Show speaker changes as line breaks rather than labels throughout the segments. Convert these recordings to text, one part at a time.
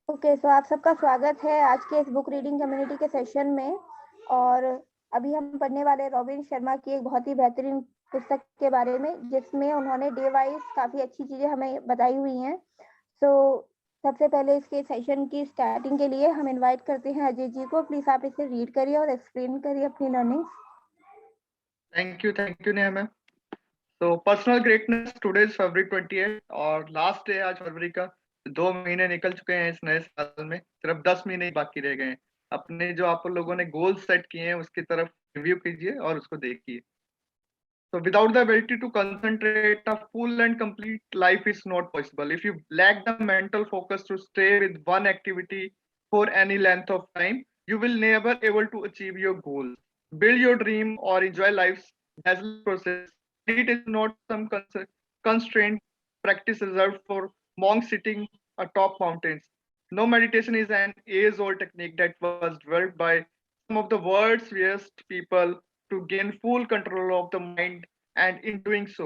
Okay, सो आप सबका स्वागत है आज के इस बुक रीडिंग कम्युनिटी के सेशन में। और अभी हम पढ़ने वाले रॉबिन शर्मा की एक बहुत ही बेहतरीन पुस्तक के बारे में, जिसमें उन्होंने डे वाइज काफ़ी अच्छी चीज़ें हमें बताई हुई हैं। सो सबसे पहले इसके सेशन की स्टार्टिंग के लिए हम इनवाइट करते हैं अजय जी को। प्लीज़ आप इसे रीड करिए और एक्सप्लेन करिए अपनी learning.
Thank you Neha ma'am. तो पर्सनल ग्रेटनेस टुडे इज फरवरी 28 और लास्ट डे आज फरवरी का। 2 महीने निकल चुके हैं इस नए साल में, सिर्फ 10 महीने ही बाकी रह गए हैं। अपने जो आप लोगों ने गोल सेट किए हैं उसकी तरफ रिव्यू कीजिए और उसको देखिए। So without the ability to concentrate, a full and complete life is not possible. If you lack the mental focus to stay with one activity for any length of time, you will never able to achieve your goals. Build your dream or enjoy life's dazzling process. It is not some constrained practice reserved for monks sitting atop mountains. No, meditation is an age-old technique that was developed by some of the world's wisest people to gain full control of the mind, and in doing so,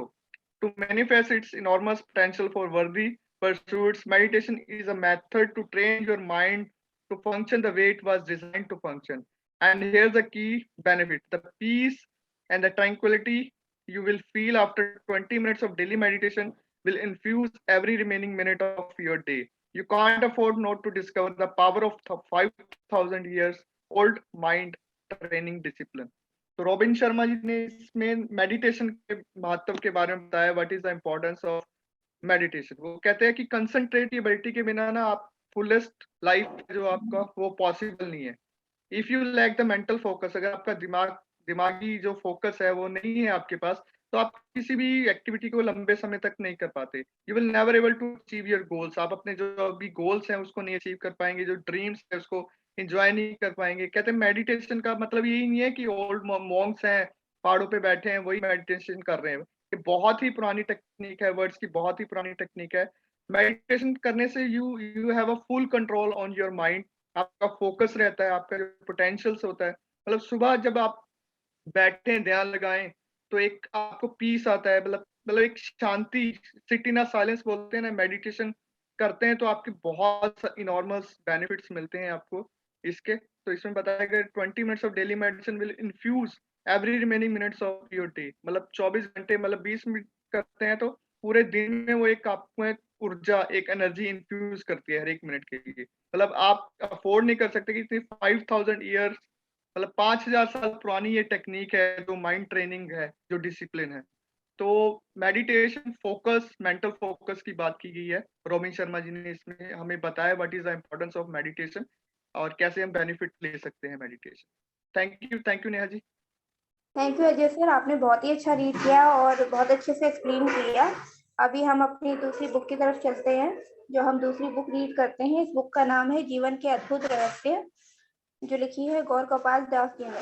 to manifest its enormous potential for worthy pursuits. Meditation is a method to train your mind to function the way it was designed to function. And here's the key benefit: the peace and the tranquility you will feel after 20 minutes of daily meditation will infuse every remaining minute of your day. You can't afford not to discover the power of 5,000 years old mind training discipline. तो robin Sharma ji ने इसमें meditation के महत्व के बारे में बताया, what is the importance of meditation. वो कहते हैं कि कंसंट्रेट एबिलिटी के बिना ना आप फुलेस्ट लाइफ जो आपका वो पॉसिबल नहीं है। If you lack the mental focus, अगर आपका दिमागी जो फोकस है वो नहीं है आपके पास, तो आप किसी भी एक्टिविटी को लंबे समय तक नहीं कर पाते। You will never able to achieve your goals. आप अपने जो अभी गोल्स हैं उसको नहीं अचीव कर पाएंगे, जो ड्रीम्स है उसको एंजॉय नहीं कर पाएंगे। कहते हैं मेडिटेशन का मतलब यही नहीं है कि ओल्ड मॉन्क्स हैं पहाड़ों पे बैठे हैं वही मेडिटेशन कर रहे हैं। ये बहुत ही पुरानी टेक्निक है, वर्ड्स की बहुत ही पुरानी टेक्निक है। मेडिटेशन करने से you you have a full control on your mind. आपका फोकस रहता है, आपका जो पोटेंशियल्स होता है, मतलब सुबह जब आप बैठे ध्यान लगाएं तो एक आपको पीस आता है, मतलब एक शांति, सिट इन साइलेंस बोलते हैं ना, मेडिटेशन करते हैं तो आपके बहुत इनॉर्मस बेनिफिट्स मिलते हैं आपको इसके। तो इसमें बताया गया 20 minutes of daily meditation will infuse every remaining minutes of your day. मतलब 24 घंटे, मतलब 20 मिनट करते हैं तो पूरे दिन में वो एक आपको एक ऊर्जा, एक एनर्जी इन्फ्यूज करती है हर एक मिनट के लिए। मतलब आप अफोर्ड नहीं कर सकते कि इतनी 5,000 ईयर्स, मतलब 5,000 साल पुरानी ये टेक्निक है जो माइंड ट्रेनिंग है, जो डिसिप्लिन है। तो मेडिटेशन फोकस, मेंटल फोकस की बात की गई है। रॉबिन शर्मा जी ने इसमें हमें बताया what is the importance of meditation और कैसे हम बेनिफिट ले सकते हैं meditation. Thank you Neha ji.
Thank you Ajay sir, आपने बहुत ही अच्छा रीड किया और बहुत अच्छे से एक्सप्लेन किया। अभी हम अपनी दूसरी बुक की तरफ चलते हैं। जो हम दूसरी बुक रीड करते हैं, इस बुक का नाम है जीवन के अद्भुत रहस्य, जो लिखी है गौर कपाल दास जी ने।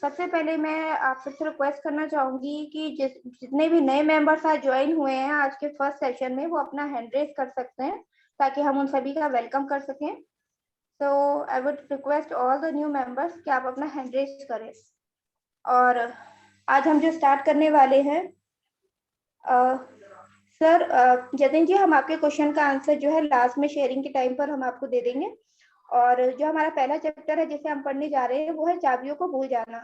सबसे पहले मैं आप सबसे रिक्वेस्ट करना चाहूंगी कि जितने भी नए मेंबर्स आज ज्वाइन हुए हैं आज के फर्स्ट सेशन में, वो अपना हैंड रेज कर सकते हैं ताकि हम उन सभी का वेलकम कर सकें। So I would request all the new members कि आप अपना हैंड रेज करें। और आज हम जो स्टार्ट करने वाले हैं, सर जतिन जी, हम आपके क्वेश्चन का आंसर जो है लास्ट में शेयरिंग के टाइम पर हम आपको दे देंगे। और जो हमारा पहला चैप्टर है जिसे हम पढ़ने जा रहे हैं वो है चाबियों को भूल जाना।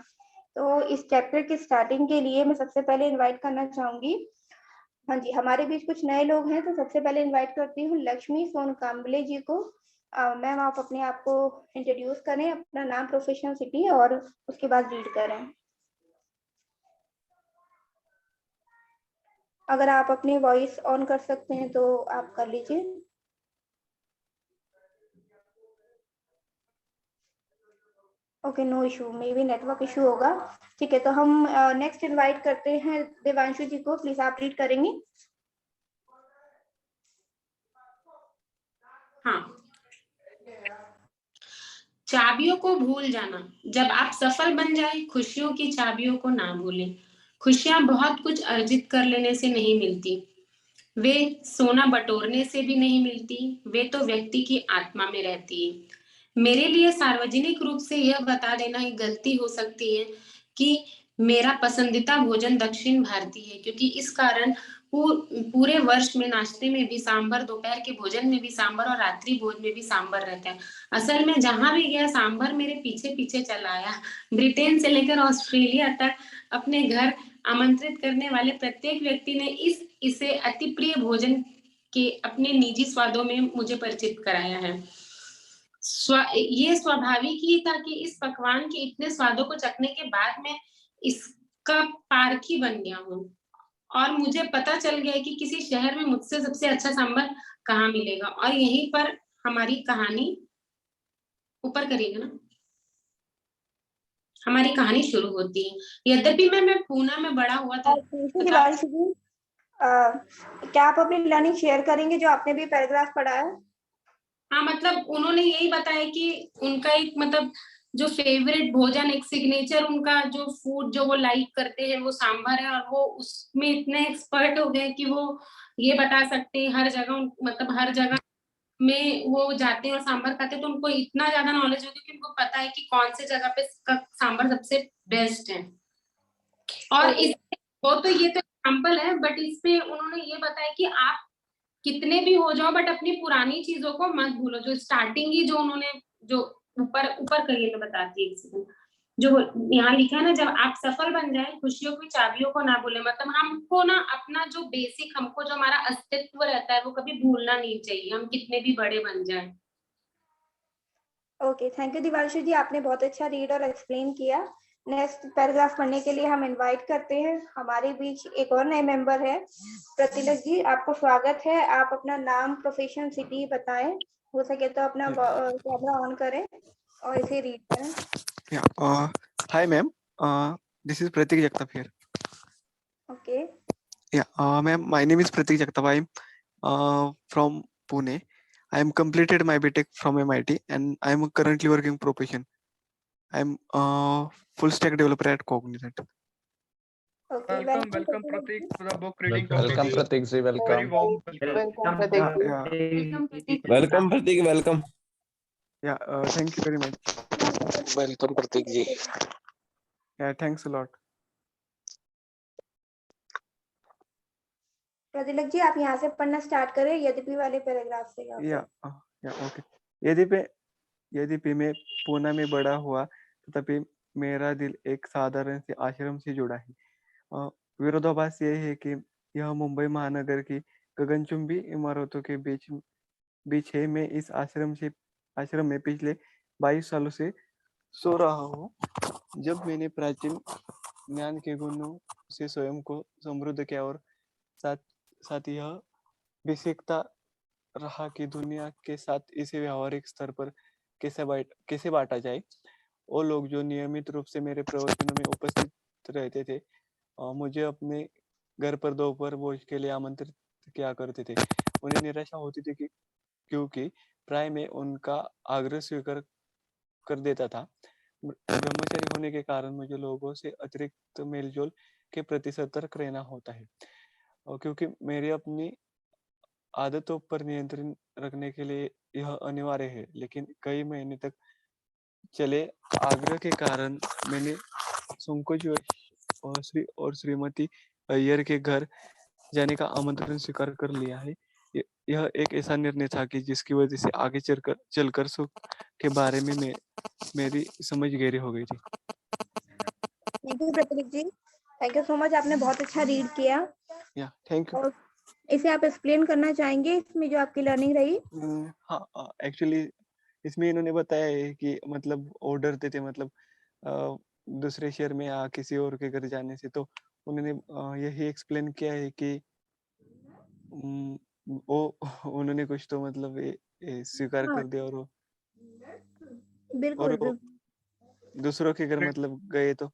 तो इस चैप्टर की स्टार्टिंग के लिए मैं सबसे पहले इनवाइट करना चाहूंगी, हाँ जी, हमारे बीच कुछ नए लोग हैं, तो सबसे पहले इनवाइट करती हूँ लक्ष्मी सोन काम्बले जी को। मैम, आप अपने आप को इंट्रोड्यूस करें, अपना नाम, प्रोफेशन, सिटी और उसके बाद रीड करें। अगर आप अपनी वॉइस ऑन कर सकते हैं तो आप कर लीजिए। Okay, no issue, maybe network issue होगा। ठीक है, तो हम नेक्स्ट इनवाइट करते हैं देवांशु जी को। प्लीज आप रीड करेंगे।
हाँ, चाबियों को भूल जाना। जब आप सफल बन जाए, खुशियों की चाबियों को ना भूलें। खुशियां बहुत कुछ अर्जित कर लेने से नहीं मिलती, वे सोना बटोरने से भी नहीं मिलती, वे तो व्यक्ति की आत्मा में रहती है। मेरे लिए सार्वजनिक रूप से यह बता देना एक गलती हो सकती है कि मेरा पसंदीदा भोजन दक्षिण भारतीय है, क्योंकि इस कारण पूरे वर्ष में नाश्ते में भी सांभर, दोपहर के भोजन में भी सांभर और रात्रि भोज में भी सांभर रहता है। असल में जहां भी गया सांभर मेरे पीछे पीछे चला आया। ब्रिटेन से लेकर ऑस्ट्रेलिया तक अपने घर आमंत्रित करने वाले प्रत्येक व्यक्ति ने इसे अति प्रिय भोजन के अपने निजी स्वादों में मुझे परिचित कराया है। ये स्वाभाविक ही था कि इस पकवान के इतने स्वादों को चखने के बाद मैं इसका पारखी बन गया हूँ और मुझे पता चल गया कि किसी शहर में मुझसे सबसे अच्छा सांभर कहाँ मिलेगा। और यहीं पर हमारी कहानी, ऊपर करिएगा ना, हमारी कहानी शुरू होती है। यद्यपि मैं पूना में बड़ा हुआ था।
दिवांशु जी, क्या आप अपनी लर्निंग शेयर करेंगे जो आपने भी पैराग्राफ पढ़ा है?
हाँ, मतलब उन्होंने यही बताया कि उनका एक मतलब जो फेवरेट भोजन, एक सिग्नेचर उनका जो फूड जो वो लाइक करते हैं वो सांभर है, और वो उसमें इतने एक्सपर्ट हो गए कि वो ये बता सकते हैं हर जगह, मतलब हर जगह में वो जाते हैं और सांभर खाते हैं, तो उनको इतना ज्यादा नॉलेज होगी कि उनको पता है कि कौन से जगह पे सांभर सबसे बेस्ट है। और इस वो तो ये तो एग्जाम्पल है, बट इसमें उन्होंने ये बताया कि आप कितने भी हो जाओ बट अपनी पुरानी चीजों को मत भूलो। जो स्टार्टिंग ही जो उन्होंने जो ऊपर करिए मैं बताती है एक सेकंड, जो यहाँ लिखा है ना, जब आप सफल बन जाए खुशियों की चाबियों को ना भूले। मतलब हमको ना अपना जो बेसिक, हमको जो हमारा अस्तित्व रहता है वो कभी भूलना नहीं चाहिए, हम कितने भी बड़े बन जाए।
ओके, थैंक यू दिवांशु जी, आपने बहुत अच्छा रीड और एक्सप्लेन किया। नेक्स्ट पैराग्राफ पढ़ने के लिए हम इनवाइट करते हैं, हमारे बीच एक और नए मेंबर है, प्रतिलक जी, आपको स्वागत है। आप अपना नाम, प्रोफेशन, सिटी बताएं, हो सके तो अपना कैमरा ऑन करें और इसे रीड करें।
Hi ma'am, this is Pratik Jagtap here.
Okay.
Yeah, ma'am, my name is Pratik Jagtap. I'm from Pune. I am completed my BTech from MIT and I am currently working profession. I am full stack developer at Cognizant.
Okay,
welcome Pratik to the book reading
Welcome Pratik ji,
Very
welcome.
warm welcome.
Welcome Pratik, welcome.
Yeah, thank you very much.
Welcome Pratik ji.
Yeah, thanks a lot.
प्रतिलक जी, आप यहाँ से पढ़ना start करें, यद्यपि वाले paragraph से।
Okay. यद्यपि मैं पूना में बड़ा हुआ तथापि मेरा दिल एक साधारण से आश्रम से जुड़ा है। विरोधाभास यह है कि यह मुंबई महानगर की गगनचुंबी इमारतों के बीच है। मैं इस आश्रम में पिछले 22 सालों से सो रहा हूँ। जब मैंने प्राचीन ज्ञान के गुणों से स्वयं को समृद्ध किया और साथ यह भी सीखता रहा कि दुनिया के साथ इसे व्यावहारिक स्तर पर कैसे बांटा जाए, वो लोग जो नियमित रूप से मेरे प्रवचनों में उपस्थित रहते थे मुझे अपने घर पर दोपहर भोज के लिए आमंत्रित किया करते थे। उन्हें निराशा होती थी क्योंकि प्राय मैं उनका आग्रह स्वीकार कर देता था। ब्रह्मचारी होने के कारण मुझे लोगों से अतिरिक्त मेलजोल के प्रति सतर्क रहना होता है, और क्योंकि मेरी अपनी आदतों पर नियंत्रण रखने के लिए यह अनिवार्य है। लेकिन कई महीने तक चले आग्रह के कारण मैंने संकोच और श्रीमती अय्यर के घर जाने का आमंत्रण स्वीकार कर लिया है। यह एक ऐसा निर्णय था कि जिसकी वजह से आगे चलकर सुख के बारे में मेरी समझ गहरी हो गई थी।
थैंक यू प्रतिक जी, थैंक यू सो मच, आपने बहुत अच्छा रीड किया।
Thank you.
और इसे आप एक्सप्लेन करना चाहेंगे, इसमें जो आपकी लर्निंग रही?
हाँ, एक्चुअली इसमें इन्होंने बताया है कि मतलब ऑर्डर देते, मतलब दूसरे शहर में या किसी और के घर जाने से, तो उन्होंने यही एक्सप्लेन किया है कि वो उन्होंने कुछ तो मतलब स्वीकार कर दिया और
बिल्कुल
दूसरों के घर मतलब गए तो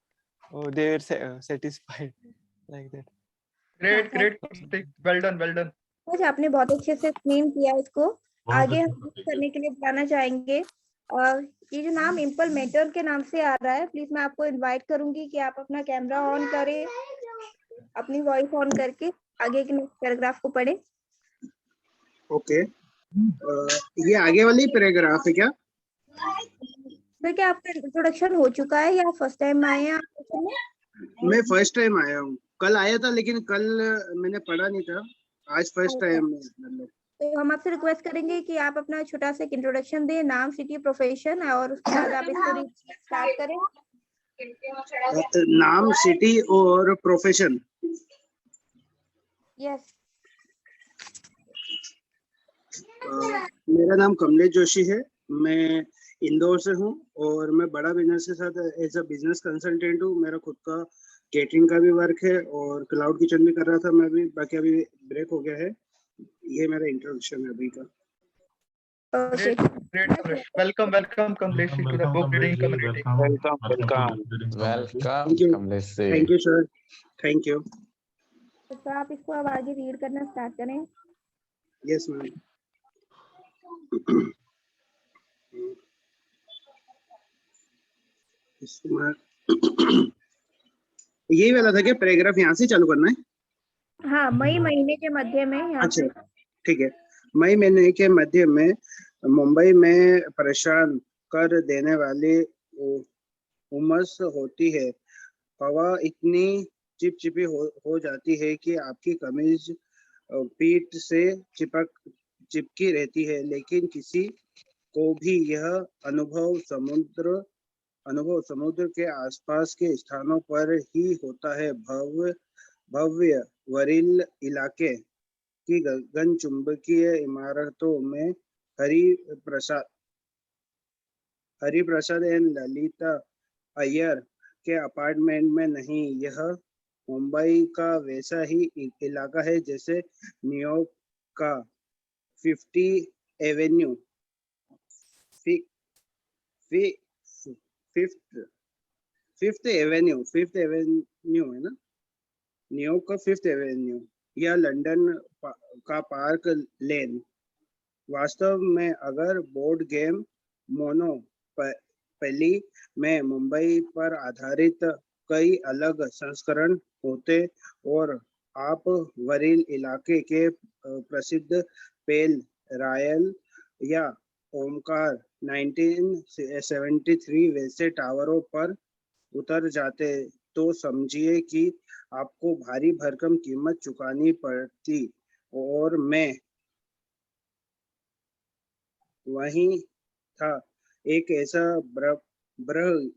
they were satisfied like that.
Great Pratik, well done.
कुछ आपने बहुत अच्छे से एक्सप्लेन किया इसको। आगे हम करने के लिए बुलाना चाहेंगे, और ये जो नाम इम्पल मेटर के नाम से आ रहा है, प्लीज मैं आपको इनवाइट करूंगी कि आप अपना कैमरा ऑन करें, अपनी वॉइस ऑन करके आगे के नेक्स्ट पैराग्राफ को पढ़ें।
ओके, ये आगे वाली पैराग्राफ है क्या?
फिर क्या आपका इंट्रोडक्शन हो चुका है या फर्स्ट टाइम आए हैं आप?
मैं फर्स्ट टाइम आया हूँ। कल आया था लेकिन कल मैंने पढ़ा नहीं था, आज फर्स्ट
ओके।
टाइम मतलब।
तो हम आपसे रिक्वेस्ट करेंगे कि आप अपना छोटा सा इंट्रोडक्शन दें, नाम, सिटी, प्रोफेशन, और उसके बाद आप इसको स्टार्ट करें।
नाम, सिटी और प्रोफेशन।
यस।
मेरा नाम कमलेश जोशी है, मैं इंदौर से हूँ और मैं बड़ा बिजनेस के साथ एज अ बिजनेस कंसल्टेंट हूँ। मेरा खुद का केटरिंग का भी वर्क है और क्लाउड किचन भी कर रहा था मैं भी, बाकी अभी ब्रेक हो गया है। ये मेरा इंट्रोडक्शन है अभी का।
Okay.
Great, Kamlesh. Welcome, Kamlesh, to the book reading community.
Welcome
Thank you.
Kamlesh ji.
Thank you sir, thank you.
तो आप इसको अब आगे रीड करना स्टार्ट करें।
Yes ma'am. यही वाला था क्या पैराग्राफ, यहाँ से चालू करना है?
हाँ, मई महीने के मध्य में यहाँ
अच्छा
पे।
ठीक है। मई महीने के मध्य में मुंबई में परेशान कर देने वाली उमस होती है। हवा इतनी चिपचिपी हो जाती है कि आपकी कमीज पीठ से चिपकी रहती है, लेकिन किसी को भी यह अनुभव समुद्र के आसपास के स्थानों पर ही होता है। भव्य वरील इलाके की गगन चुंबकीय इमारतों में हरि प्रसाद एंड ललिता अय्यर के अपार्टमेंट में नहीं। यह मुंबई का वैसा ही इलाका है जैसे न्यूयॉर्क का फिफ्थ एवेन्यू है ना, न्यूयॉर्क का फिफ्थ एवेन्यू या लंदन का पार्क लेन। वास्तव में अगर बोर्ड गेम मोनोपोली में मुंबई पर आधारित कई अलग संस्करण होते और आप वरील इलाके के प्रसिद्ध पेल रॉयल या ओमकार 1973 वैसे टावरों पर उतर जाते, तो समझिए कि आपको भारी भरकम कीमत चुकानी पड़ती। और मैं वहीं था, एक ऐसा ब्रह्मचारी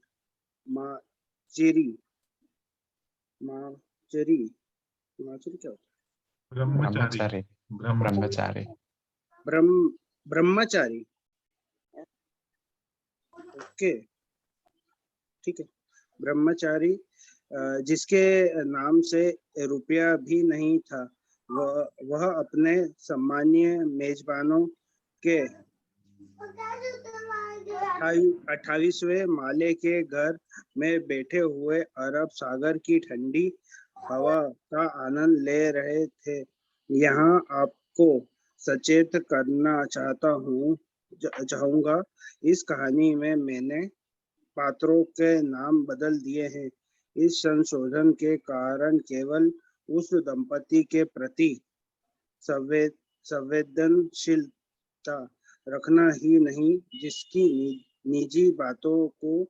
क्या होता
ब्रह्मचारी ब्रह्मचारी
है? ब्रह्मचारी। ओके ठीक है। ब्रह्मचारी जिसके नाम से रुपया भी नहीं था, वह अपने सम्मानीय मेजबानों के 28वें माले के घर में बैठे हुए अरब सागर की ठंडी हवा का आनंद ले रहे थे। यहाँ आपको सचेत करना चाहूंगा, इस कहानी में मैंने पात्रों के नाम बदल दिए हैं। इस संशोधन के कारण केवल उस दंपति के प्रति संवेदनशीलता रखना ही नहीं, जिसकी निजी बातों को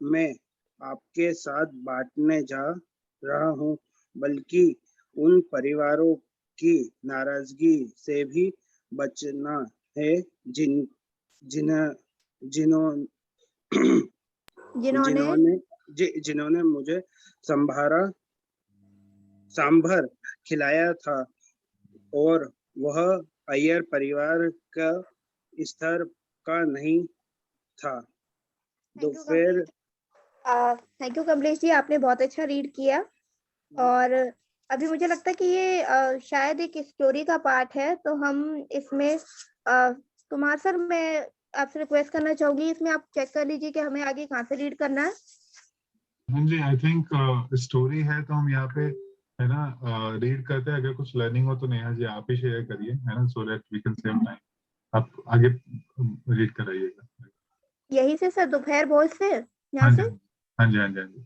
मैं आपके साथ बांटने जा रहा हूं, बल्कि उन परिवारों की नाराजगी से भी बचना है जिन्होंने मुझे सांभर खिलाया था और वह अय्यर परिवार का स्तर का नहीं था। दोपहर
थैंक यू कमलेश जी, आपने बहुत अच्छा रीड किया। और अभी मुझे लगता है कि ये शायद एक स्टोरी का पार्ट है, तो हम इसमें कुमार सर, मैं आपसे रिक्वेस्ट करना चाहूंगी, इसमें आप चेक कर लीजिए कि हमें आगे कहाँ से रीड करना है।
हाँ जी, आई थिंक स्टोरी है तो हम यहाँ पे है ना रीड करते हैं। अगर कुछ लर्निंग हो तो नेहा जी आप ही शेयर करिए, है ना, so that we can save time. आप आगे रीड कराइएगा।
यही से सर, दोपहर भोज से यहाँ
हाँ
से।
जी हाँ जी हाँ जी हाँ जी।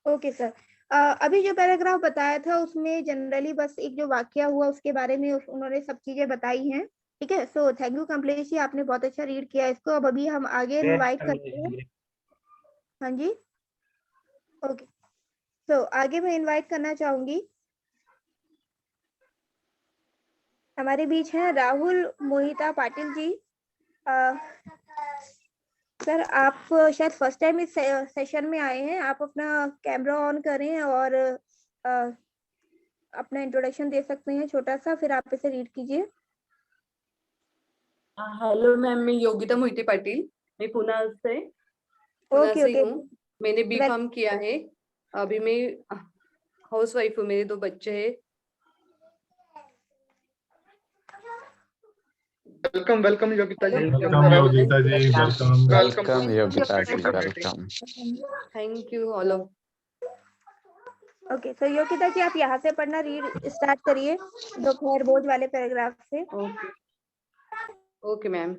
Okay sir. अभी जो पैराग्राफ बताया था उसमें जनरली बस एक जो वाकया हुआ उसके बारे में उन्होंने सब चीजें बताई हैं। ठीक है, so thank you Kamlesh ji, आपने बहुत अच्छा रीड किया इसको। अब अभी हम आगे इनवाइट करते हैं। हाँ जी, ओके। तो आगे मैं इनवाइट करना चाहूंगी, हमारे बीच हैं राहुल मोहिता पाटिल जी। सर आप शायद फर्स्ट टाइम इस सेशन में आए हैं, आप अपना कैमरा ऑन करें और अपना इंट्रोडक्शन दे सकते हैं छोटा सा, फिर आप इसे रीड कीजिए।
हेलो मैम, मैं योगिता मोहिते पाटिल, मैं पुणे
ओके
से
ओके,
हूँ। मैंने बी फार्म किया है। अभी मैं हाउस वाइफ हूँ, मेरे 2 बच्चे हैं।
Welcome welcome Yogita ji.
Welcome Yogita ji, welcome.
Welcome Yogita ji, welcome.
Thank you all of.
Okay, तो योगिता जी आप यहाँ से पढ़ना रीड स्टार्ट करिए, दोपहर भोज वाले पैराग्राफ से।
Okay ma'am.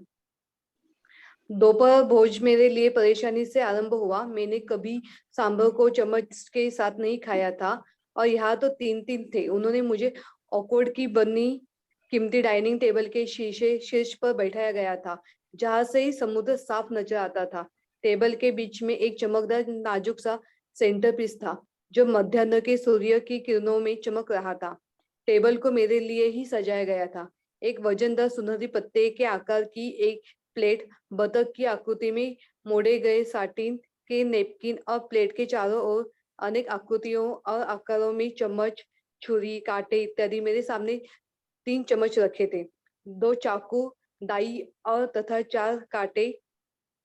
दोपहर भोज मेरे लिए परेशानी से आरंभ हुआ। मैंने कभी सांभर को चम्मच के साथ नहीं खाया था और यहाँ तो 3 थे। उन्होंने मुझे ऑकवर्ड की बनी कीमती डाइनिंग टेबल के शीर्ष पर बैठाया गया था, जहाँ से ही समुद्र साफ नजर आता था। टेबल के बीच में एक चमकदार नाजुक सा सेंटर पीस था, जो मध्याह्न के सूर्य की किरणों में चमक रहा था। टेबल को मेरे लिए ही सजाया गया था। एक वजनदार सुनहरी पत्ते के आकार की एक प्लेट, बतख की आकृति में मोड़े गए साटिन के नेपकिन और प्लेट के चारों ओर अनेक आकृतियों और आकारों में चम्मच, छुरी, कांटे इत्यादि मेरे सामने 3 चम्मच रखे थे। 2 चाकू दाई और तथा 4 कांटे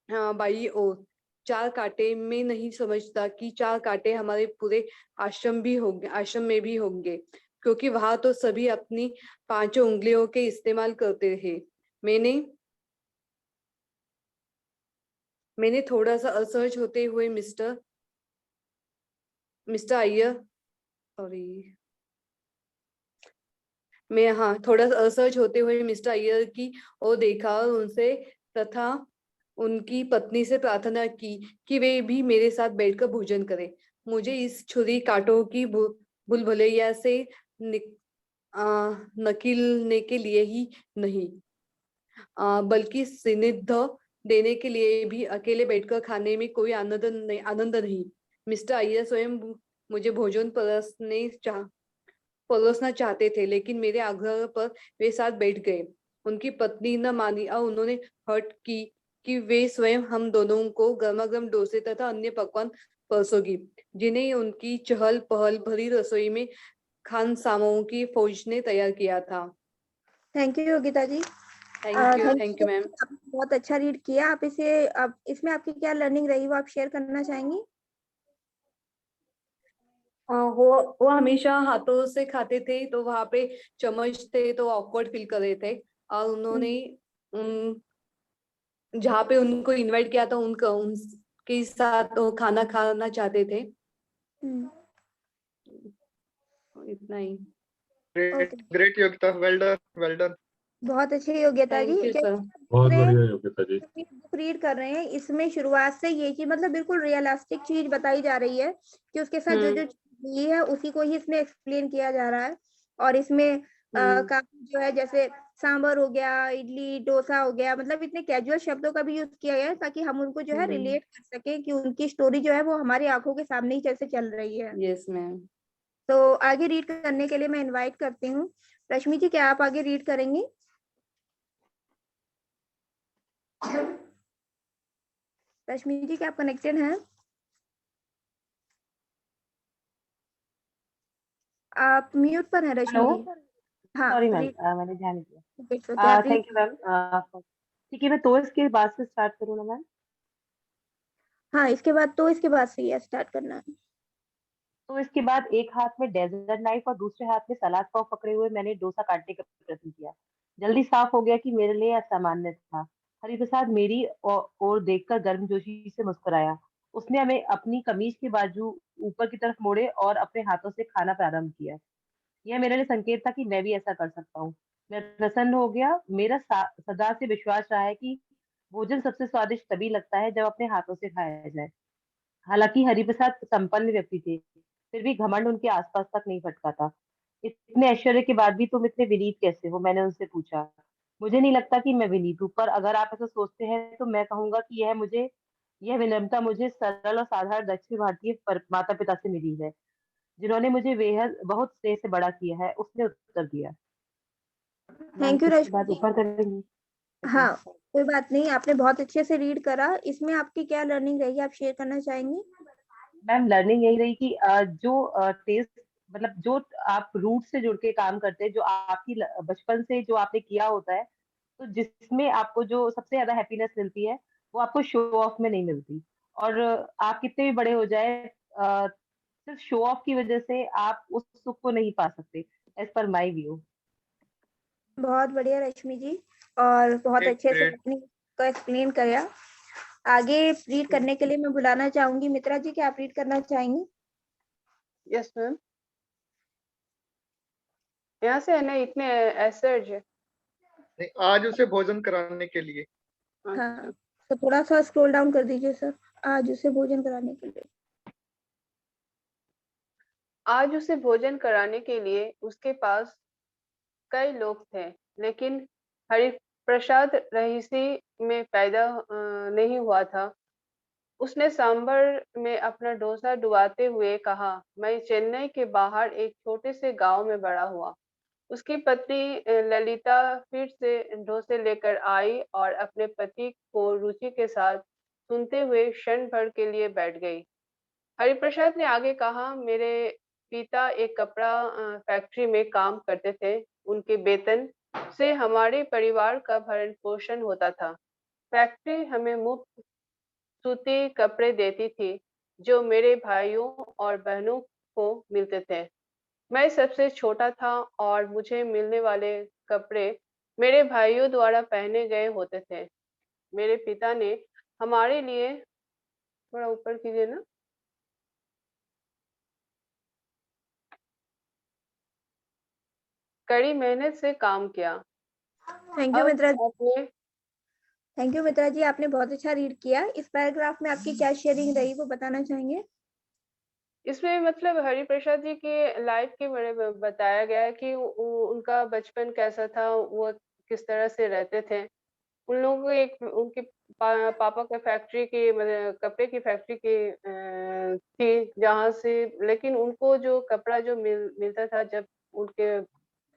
बाई ओर। 4 कांटे में नहीं समझता कि 4 कांटे हमारे पूरे आश्रम में भी होंगे, क्योंकि वहां तो सभी अपनी 5 उंगलियों के इस्तेमाल करते हैं। मैंने थोड़ा सा असहज होते हुए मिस्टर अय्यर सॉरी थोड़ा सा असहज होते हुए मिस्टर अय्यर की ओर देखा और उनसे तथा उनकी पत्नी से प्रार्थना की कि वे भी मेरे साथ बैठकर भोजन करें। मुझे इस छुरी कांटों की भुलभुलैया से नकीलने के लिए ही नहीं, बल्कि सानिध्य देने के लिए भी। अकेले बैठकर खाने में कोई आनंद नहीं। मिस्टर अय्यर स्वयं मुझे भोजन परोसना चाहते थे, लेकिन मेरे आग्रह पर वे साथ बैठ गए। उनकी पत्नी न मानी और उन्होंने हट की कि वे स्वयं हम दोनों को गर्मा-गर्म डोसे तथा अन्य पकवान परोसेगी, जिन्हें उनकी चहल पहल भरी रसोई में खानसामों की फौज ने तैयार किया था।
Thank you Yogita ji.
Thank you ma'am.
बहुत अच्छा रीड किया। आप इसमें आपकी क्या लर्निंग रही वो आप शेयर करना चाहेंगी?
वो हमेशा हाथों से खाते थे, तो वहां पे चम्मच थे तो ऑकवर्ड फील कर रहे थे। और उन्होंने जहाँ पे उनको इनवाइट किया था उनके साथ वो खाना खाना चाहते थे। इतना ही।
Great Yogita, well done.
बहुत अच्छी योग्यता जी।
Thank you sir.
बहुत बढ़िया योगिता जी।
बुक रीड कर रहे हैं, इसमें शुरुआत से ये चीज मतलब बिल्कुल रियलिस्टिक चीज बताई जा रही है कि उसके साथ जो ये है उसी को ही इसमें एक्सप्लेन किया जा रहा है। और इसमें काफी जो है जैसे सांभर हो गया, इडली डोसा हो गया, मतलब इतने कैजुअल शब्दों का भी यूज किया गया है ताकि हम उनको जो है रिलेट कर सके कि उनकी स्टोरी जो है वो हमारी आंखों के सामने ही जैसे चल रही है।
Yes ma'am.
तो आगे रीड करने के लिए मैं इनवाइट करती हूँ रश्मि जी, क्या आप आगे रीड करेंगी? रश्मि जी क्या आप कनेक्टेड हैं? आप म्यूट पर हैं रश्मि जी। हाँ
सॉरी मैम, मैंने ध्यान नहीं दिया। Thank you ma'am. ठीक है, मैं तो इसके बाद से स्टार्ट करूँ ना मैम?
हाँ, इसके बाद से ये स्टार्ट करना है।
तो इसके बाद एक हाथ में डेजर्ट नाइफ और दूसरे हाथ में सलाद पाव पकड़े हुए मैंने डोसा काटने का प्रयत्न किया। जल्दी साफ हो गया कि मेरे लिए असामान्य था। हरिप्रसाद मेरी ओर देखकर गर्मजोशी से मुस्कुराया। उसने हमें अपनी कमीज के बाजू ऊपर की तरफ मोड़े और अपने हाथों से खाना प्रारंभ किया। यह मेरे लिए संकेत था कि मैं भी ऐसा कर सकता हूँ। मैं प्रसन्न हो गया। मेरा सदा से विश्वास रहा है कि भोजन सबसे स्वादिष्ट तभी लगता है जब अपने हाथों से खाया जाए। हालांकि हरिप्रसाद संपन्न व्यक्ति थे, फिर भी घमंड उनके आसपास तक नहीं फटका था। इतने ऐश्वर्य के बाद भी तुम इतने विनीत कैसे हो? मैंने उनसे पूछा। मुझे नहीं लगता कि मैं विनीत हूँ, पर अगर आप ऐसा सोचते हैं तो मैं कहूंगा कि यह विनम्रता मुझे सरल और साधारण दक्षिण भारतीय माता पिता से मिली है। जिन्होंने मुझे बेहद बहुत स्नेह से बड़ा किया है, उसने उत्तर दिया।
थैंक यू
इसके
रश्मि
बाद
जी।
ऊपर करेंगे।
हाँ, कोई बात नहीं, आपने बहुत अच्छे से रीड करा। इसमें आपकी क्या लर्निंग रही, आप शेयर करना चाहेंगी?
मैम लर्निंग यही रही कि जो टेस्ट मतलब जो आप रूट से जुड़ के काम करते हैं, जो आपकी बचपन से जो आपने किया होता है, तो जिसमें आपको जो सबसे ज्यादा हैप्पीनेस मिलती है वो आपको शो ऑफ में नहीं मिलती। और आप कितने भी बड़े हो जाए, सिर्फ शो ऑफ की वजह से आप उस सुख को नहीं पा सकते, एज पर माई व्यू।
बहुत बढ़िया रश्मि जी, और बहुत अच्छे से
ग्रेट।
आपने इसको एक्सप्लेन किया। आगे रीड करने के लिए मैं बुलाना चाहूंगी मित्रा जी, क्या आप रीड करना चाहेंगी?
Yes ma'am. यहाँ से है ना, इतने एसर्ज है।
नहीं, आज उसे भोजन कराने के लिए।
हाँ, तो थोड़ा सा स्क्रॉल डाउन कर दीजिए सर, आज उसे भोजन कराने के लिए।
आज उसे भोजन कराने के लिए उसके पास कई लोग थे, लेकिन हरिप्रसाद रईसी में पैदा नहीं हुआ था। उसने सांभर में अपना डोसा डुबाते हुए कहा, मैं चेन्नई के बाहर एक छोटे से गांव में बड़ा हुआ। उसकी पत्नी ललिता फिर से डोसे लेकर आई और अपने पति को रुचि के साथ सुनते हुए क्षण भर के लिए बैठ गई। हरिप्रसाद ने आगे कहा, मेरे पिता एक कपड़ा फैक्ट्री में काम करते थे। उनके वेतन से हमारे परिवार का भरण पोषण होता था। फैक्ट्री हमें मुफ्त सूती कपड़े देती थी, जो मेरे भाइयों और बहनों को मिलते थे। मैं सबसे छोटा था और मुझे मिलने वाले कपड़े मेरे भाइयों द्वारा पहने गए होते थे। मेरे पिता ने हमारे लिए, थोड़ा ऊपर कीजिए ना, कड़ी मेहनत से काम किया।
थैंक यू
अब
मित्रा जी।
अपने
थैंक यू मित्रा जी, आपने बहुत अच्छा रीड किया। इस पैराग्राफ में आपकी क्या शेयरिंग रही वो बताना चाहेंगे?
इसमें मतलब हरिप्रसाद जी के लाइफ के बारे में बताया गया है कि उनका बचपन कैसा था, वो किस तरह से रहते थे। उन लोगों को एक उनके पापा का फैक्ट्री की मतलब कपड़े की फैक्ट्री की थी, जहाँ से लेकिन उनको जो कपड़ा जो मिलता था, जब उनके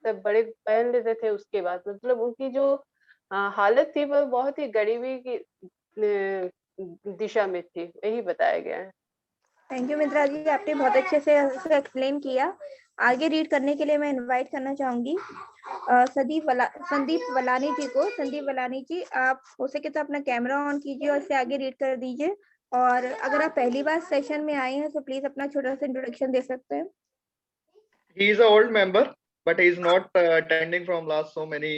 सब बड़े पहन लेते थे, उसके बाद मतलब उनकी जो हालत थी वो बहुत ही गरीबी की दिशा में थी, यही बताया गया है।
थैंक यू मित्रा जी, आपने बहुत अच्छे से इसे एक्सप्लेन किया। आगे रीड करने के लिए मैं इनवाइट करना चाहूंगी संदीप वलानी जी को। संदीप वलानी जी, आप हो सके तो अपना कैमरा ऑन कीजिए और इसे आगे रीड कर दीजिए। और अगर आप पहली बार सेशन में आए हैं तो प्लीज अपना छोटा सा इंट्रोडक्शन दे सकते हैं।
He is an old member, but he is not attending from last so many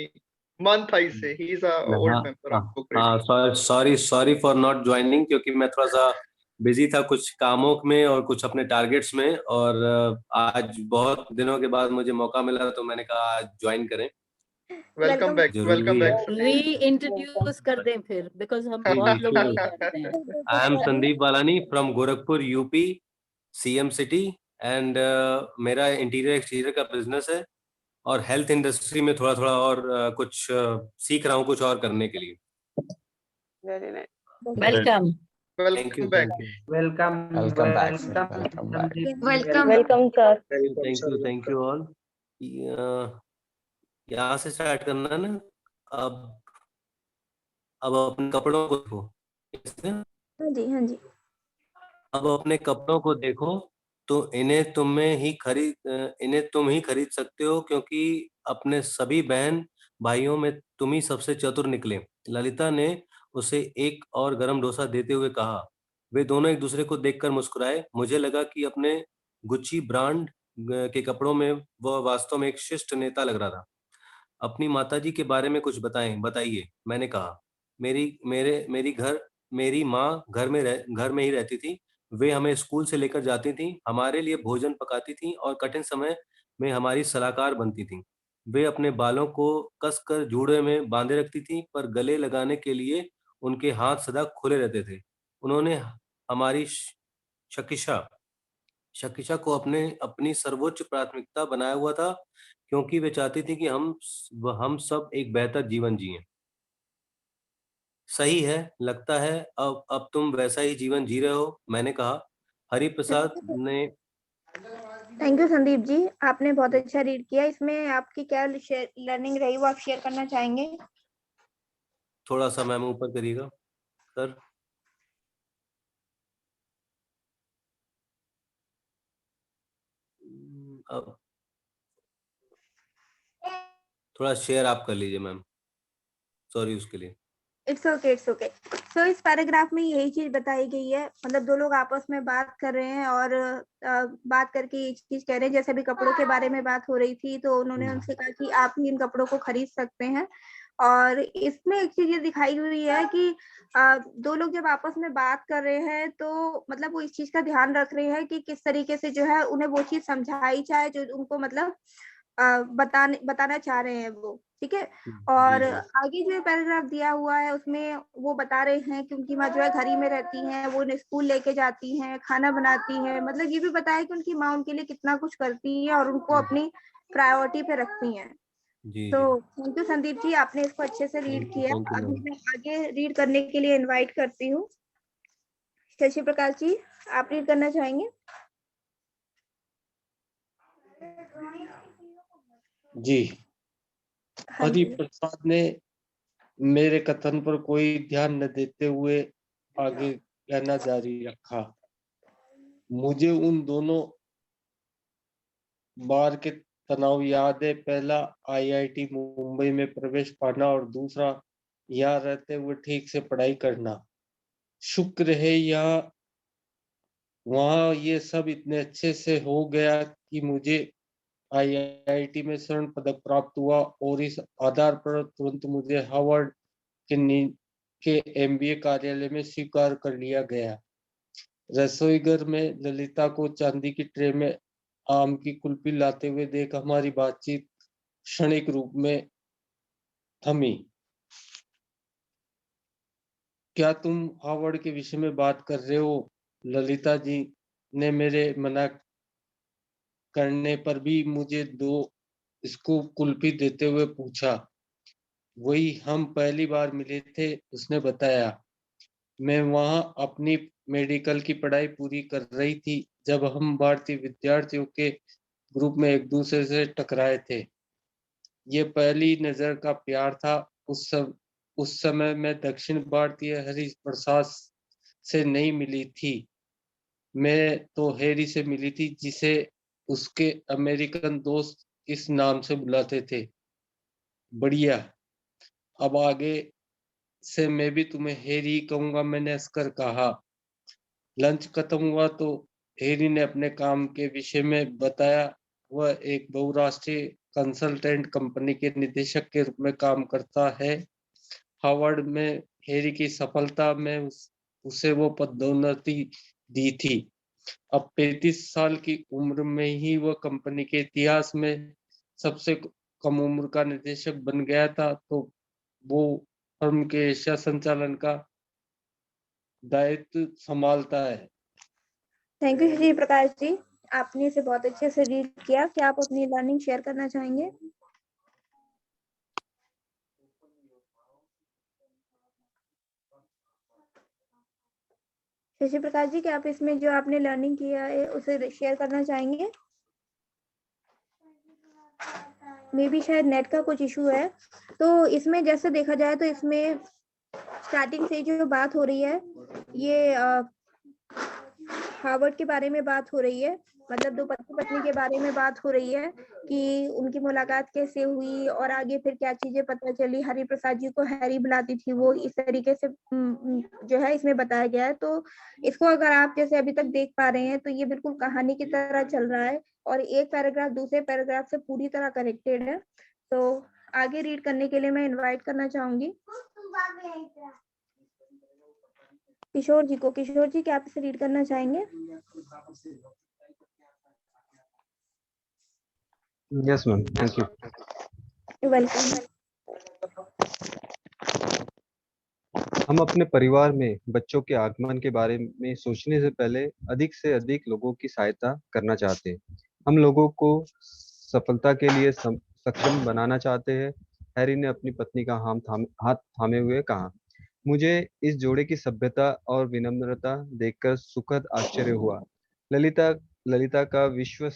month. I say he is a old member of book reading.
Sorry for not joining, क्योंकि मैं थोड़ा सा busy था कुछ कामों में और कुछ अपने टारगेट्स में, और आज बहुत दिनों के बाद मुझे मौका मिला तो मैंने कहा आज ज्वाइन करें।
Welcome back. Welcome
जरूरी है।
back.
री-इंट्रोड्यूस कर दें फिर, बिकॉज हम बहुत लोग नहीं जानते हैं।
I am Sandeep Balani from Gorakhpur UP, CM city, and मेरा इंटीरियर एक्सटीरियर का बिजनेस है और हेल्थ इंडस्ट्री में थोड़ा थोड़ा और कुछ सीख रहा हूँ कुछ और करने के लिए।
Very nice.
Welcome.
Welcome back.
Welcome back, sir. Welcome back.
Welcome sir.
Thank you all. यहाँ से स्टार्ट करना है ना। अब अपने कपड़ों को देखो।
हाँ जी, हाँ जी।
अब अपने कपड़ों को देखो तो इन्हें तुम ही खरीद सकते हो, क्योंकि अपने सभी बहन भाइयों में तुम ही सबसे चतुर निकले। ललिता ने उसे एक और गरम डोसा देते हुए कहा। वे दोनों एक दूसरे को देखकर मुस्कुराए। मुझे लगा कि अपने गुच्ची ब्रांड के कपड़ों में वह वास्तव में एक शिष्ट नेता लग रहा था। अपनी माताजी के बारे में कुछ बताइए, मैंने कहा। मेरी माँ घर में ही रहती थी। वे हमें स्कूल से लेकर जाती थी, हमारे लिए भोजन पकाती थी और कठिन समय में हमारी सलाहकार बनती थी। वे अपने बालों को कसकर जूड़े में बांधे रखती थी, पर गले लगाने के लिए उनके हाथ सदा खुले रहते थे। उन्होंने हमारी शकिशा शकिशा को अपनी सर्वोच्च प्राथमिकता बनाया हुआ था, क्योंकि वे चाहती थी कि हम सब एक बेहतर जीवन जिएं। सही है, लगता है अब तुम वैसा ही जीवन जी रहे हो, मैंने कहा। हरिप्रसाद ने
थैंक यू संदीप जी, आपने बहुत अच्छा रीड किया। इसमें आपकी क्या लर्निंग रही वो आप शेयर करना चाहेंगे?
थोड़ा सा मैम ऊपर करिएगा सर। अब थोड़ा शेयर आप कर लीजिए मैम, सॉरी उसके लिए।
It's okay, it's okay. So इस पैराग्राफ में यही चीज बताई गई है, मतलब दो लोग आपस में बात कर रहे हैं और बात करके ये चीज कह रहे हैं। जैसे अभी कपड़ों के बारे में बात हो रही थी तो उन्होंने उनसे कहा कि आप ही इन कपड़ों को खरीद सकते हैं। और इसमें एक चीज ये दिखाई हुई है कि दो लोग जब आपस में बात कर रहे हैं तो मतलब वो इस चीज का ध्यान रख रहे हैं कि किस तरीके से जो है उन्हें वो चीज समझाई जाए जो उनको मतलब बताना चाह रहे हैं वो, ठीक है। और आगे जो पैराग्राफ दिया हुआ है उसमें वो बता रहे हैं कि उनकी माँ जो है घर ही में रहती हैं, वो उन्हें स्कूल लेके जाती हैं, खाना बनाती हैं, मतलब ये भी बताया कि उनकी माँ उनके लिए कितना कुछ करती है और उनको अपनी प्रायोरिटी पे रखती हैं। तो थैंक यू संदीप जी, आपने इसको अच्छे से रीड किया। अभी मैं आगे रीड करने के लिए इनवाइट करती हूँ। शशि प्रकाश जी, आप रीड करना चाहेंगे?
जी। हरि प्रसाद ने मेरे कथन पर कोई ध्यान न देते हुए आगे कहना जारी रखा। मुझे उन दोनों बार के तनाव याद है। पहला आईआईटी मुंबई में प्रवेश पाना और दूसरा यहाँ रहते हुए ठीक से पढ़ाई करना। शुक्र है यहाँ वहाँ ये सब इतने अच्छे से हो गया कि मुझे आईआईटी में स्वर्ण पदक प्राप्त हुआ और इस आधार पर तुरंत मुझे हार्वर्ड के एमबीए कार्यालय में स्वीकार कर लिया गया। रसोईघर में ललिता को चांदी की ट्रे में आम की कुल्फी लाते हुए देख हमारी बातचीत क्षणिक रूप में थमी। क्या तुम हार्वर्ड के विषय में बात कर रहे हो? ललिता जी ने मेरे मना करने पर भी मुझे 2 स्कूप कुल्फी देते हुए पूछा। वही हम पहली बार मिले थे, उसने बताया। मैं वहां अपनी मेडिकल की पढ़ाई पूरी कर रही थी जब हम भारतीय विद्यार्थियों के ग्रुप में एक दूसरे से टकराए थे। ये पहली नजर का प्यार था। उस समय मैं दक्षिण भारतीय हरि प्रसाद से नहीं मिली थी, मैं तो हैरी से मिली थी जिसे उसके अमेरिकन दोस्त इस नाम से बुलाते थे। बढ़िया, अब आगे से मैं भी तुम्हें हैरी कहूंगा, मैंने हंसकर कहा। लंच खत्म हुआ तो हैरी ने अपने काम के विषय में बताया। वह एक बहुराष्ट्रीय कंसल्टेंट कंपनी के निदेशक के रूप में काम करता है। हार्वर्ड में हैरी की सफलता में उसे वो पदोन्नति दी थी। अब 35 साल की उम्र में ही वह कंपनी के इतिहास में सबसे कम उम्र का निदेशक बन गया था। तो वो फर्म के एशिया संचालन का दायित्व संभालता है।
थैंक यू शशि प्रकाश जी, आपने इसे बहुत अच्छे से रीड किया। क्या आप अपनी लर्निंग शेयर करना चाहेंगे? शशि प्रकाश जी, क्या आप इसमें जो आपने लर्निंग किया है उसे शेयर करना चाहेंगे? मे बी शायद नेट का कुछ इशू है। तो इसमें जैसे देखा जाए तो इसमें स्टार्टिंग से जो बात हो रही है ये हार्वर्ड के बारे में बात हो रही है, मतलब दो पति पत्नी के बारे में बात हो रही है कि उनकी मुलाकात कैसे हुई और आगे फिर क्या चीजें पता चली। हरि प्रसाद जी को हैरी बुलाती थी वो, इस तरीके से जो है इसमें बताया गया है। तो इसको अगर आप जैसे अभी तक देख पा रहे हैं तो ये बिल्कुल कहानी की तरह चल रहा है और एक पैराग्राफ दूसरे पैराग्राफ से पूरी तरह कनेक्टेड है। तो आगे रीड करने के लिए मैं इनवाइट करना चाहूंगी किशोर जी को। किशोर जी, क्या आप इसे रीड करना चाहेंगे?
Yes ma'am, thank you.
Welcome.
हम अपने परिवार में बच्चों के आगमन के बारे में सोचने से पहले अधिक से अधिक लोगों की सहायता करना चाहते हैं। हम लोगों को सफलता के लिए सक्षम बनाना चाहते हैं। हैरी ने अपनी पत्नी का हाथ थामे हुए कहा। मुझे इस जोड़े की सभ्यता और विनम्रता देखकर सुखद आश्चर्य हुआ। ललिता ललिता का विश्व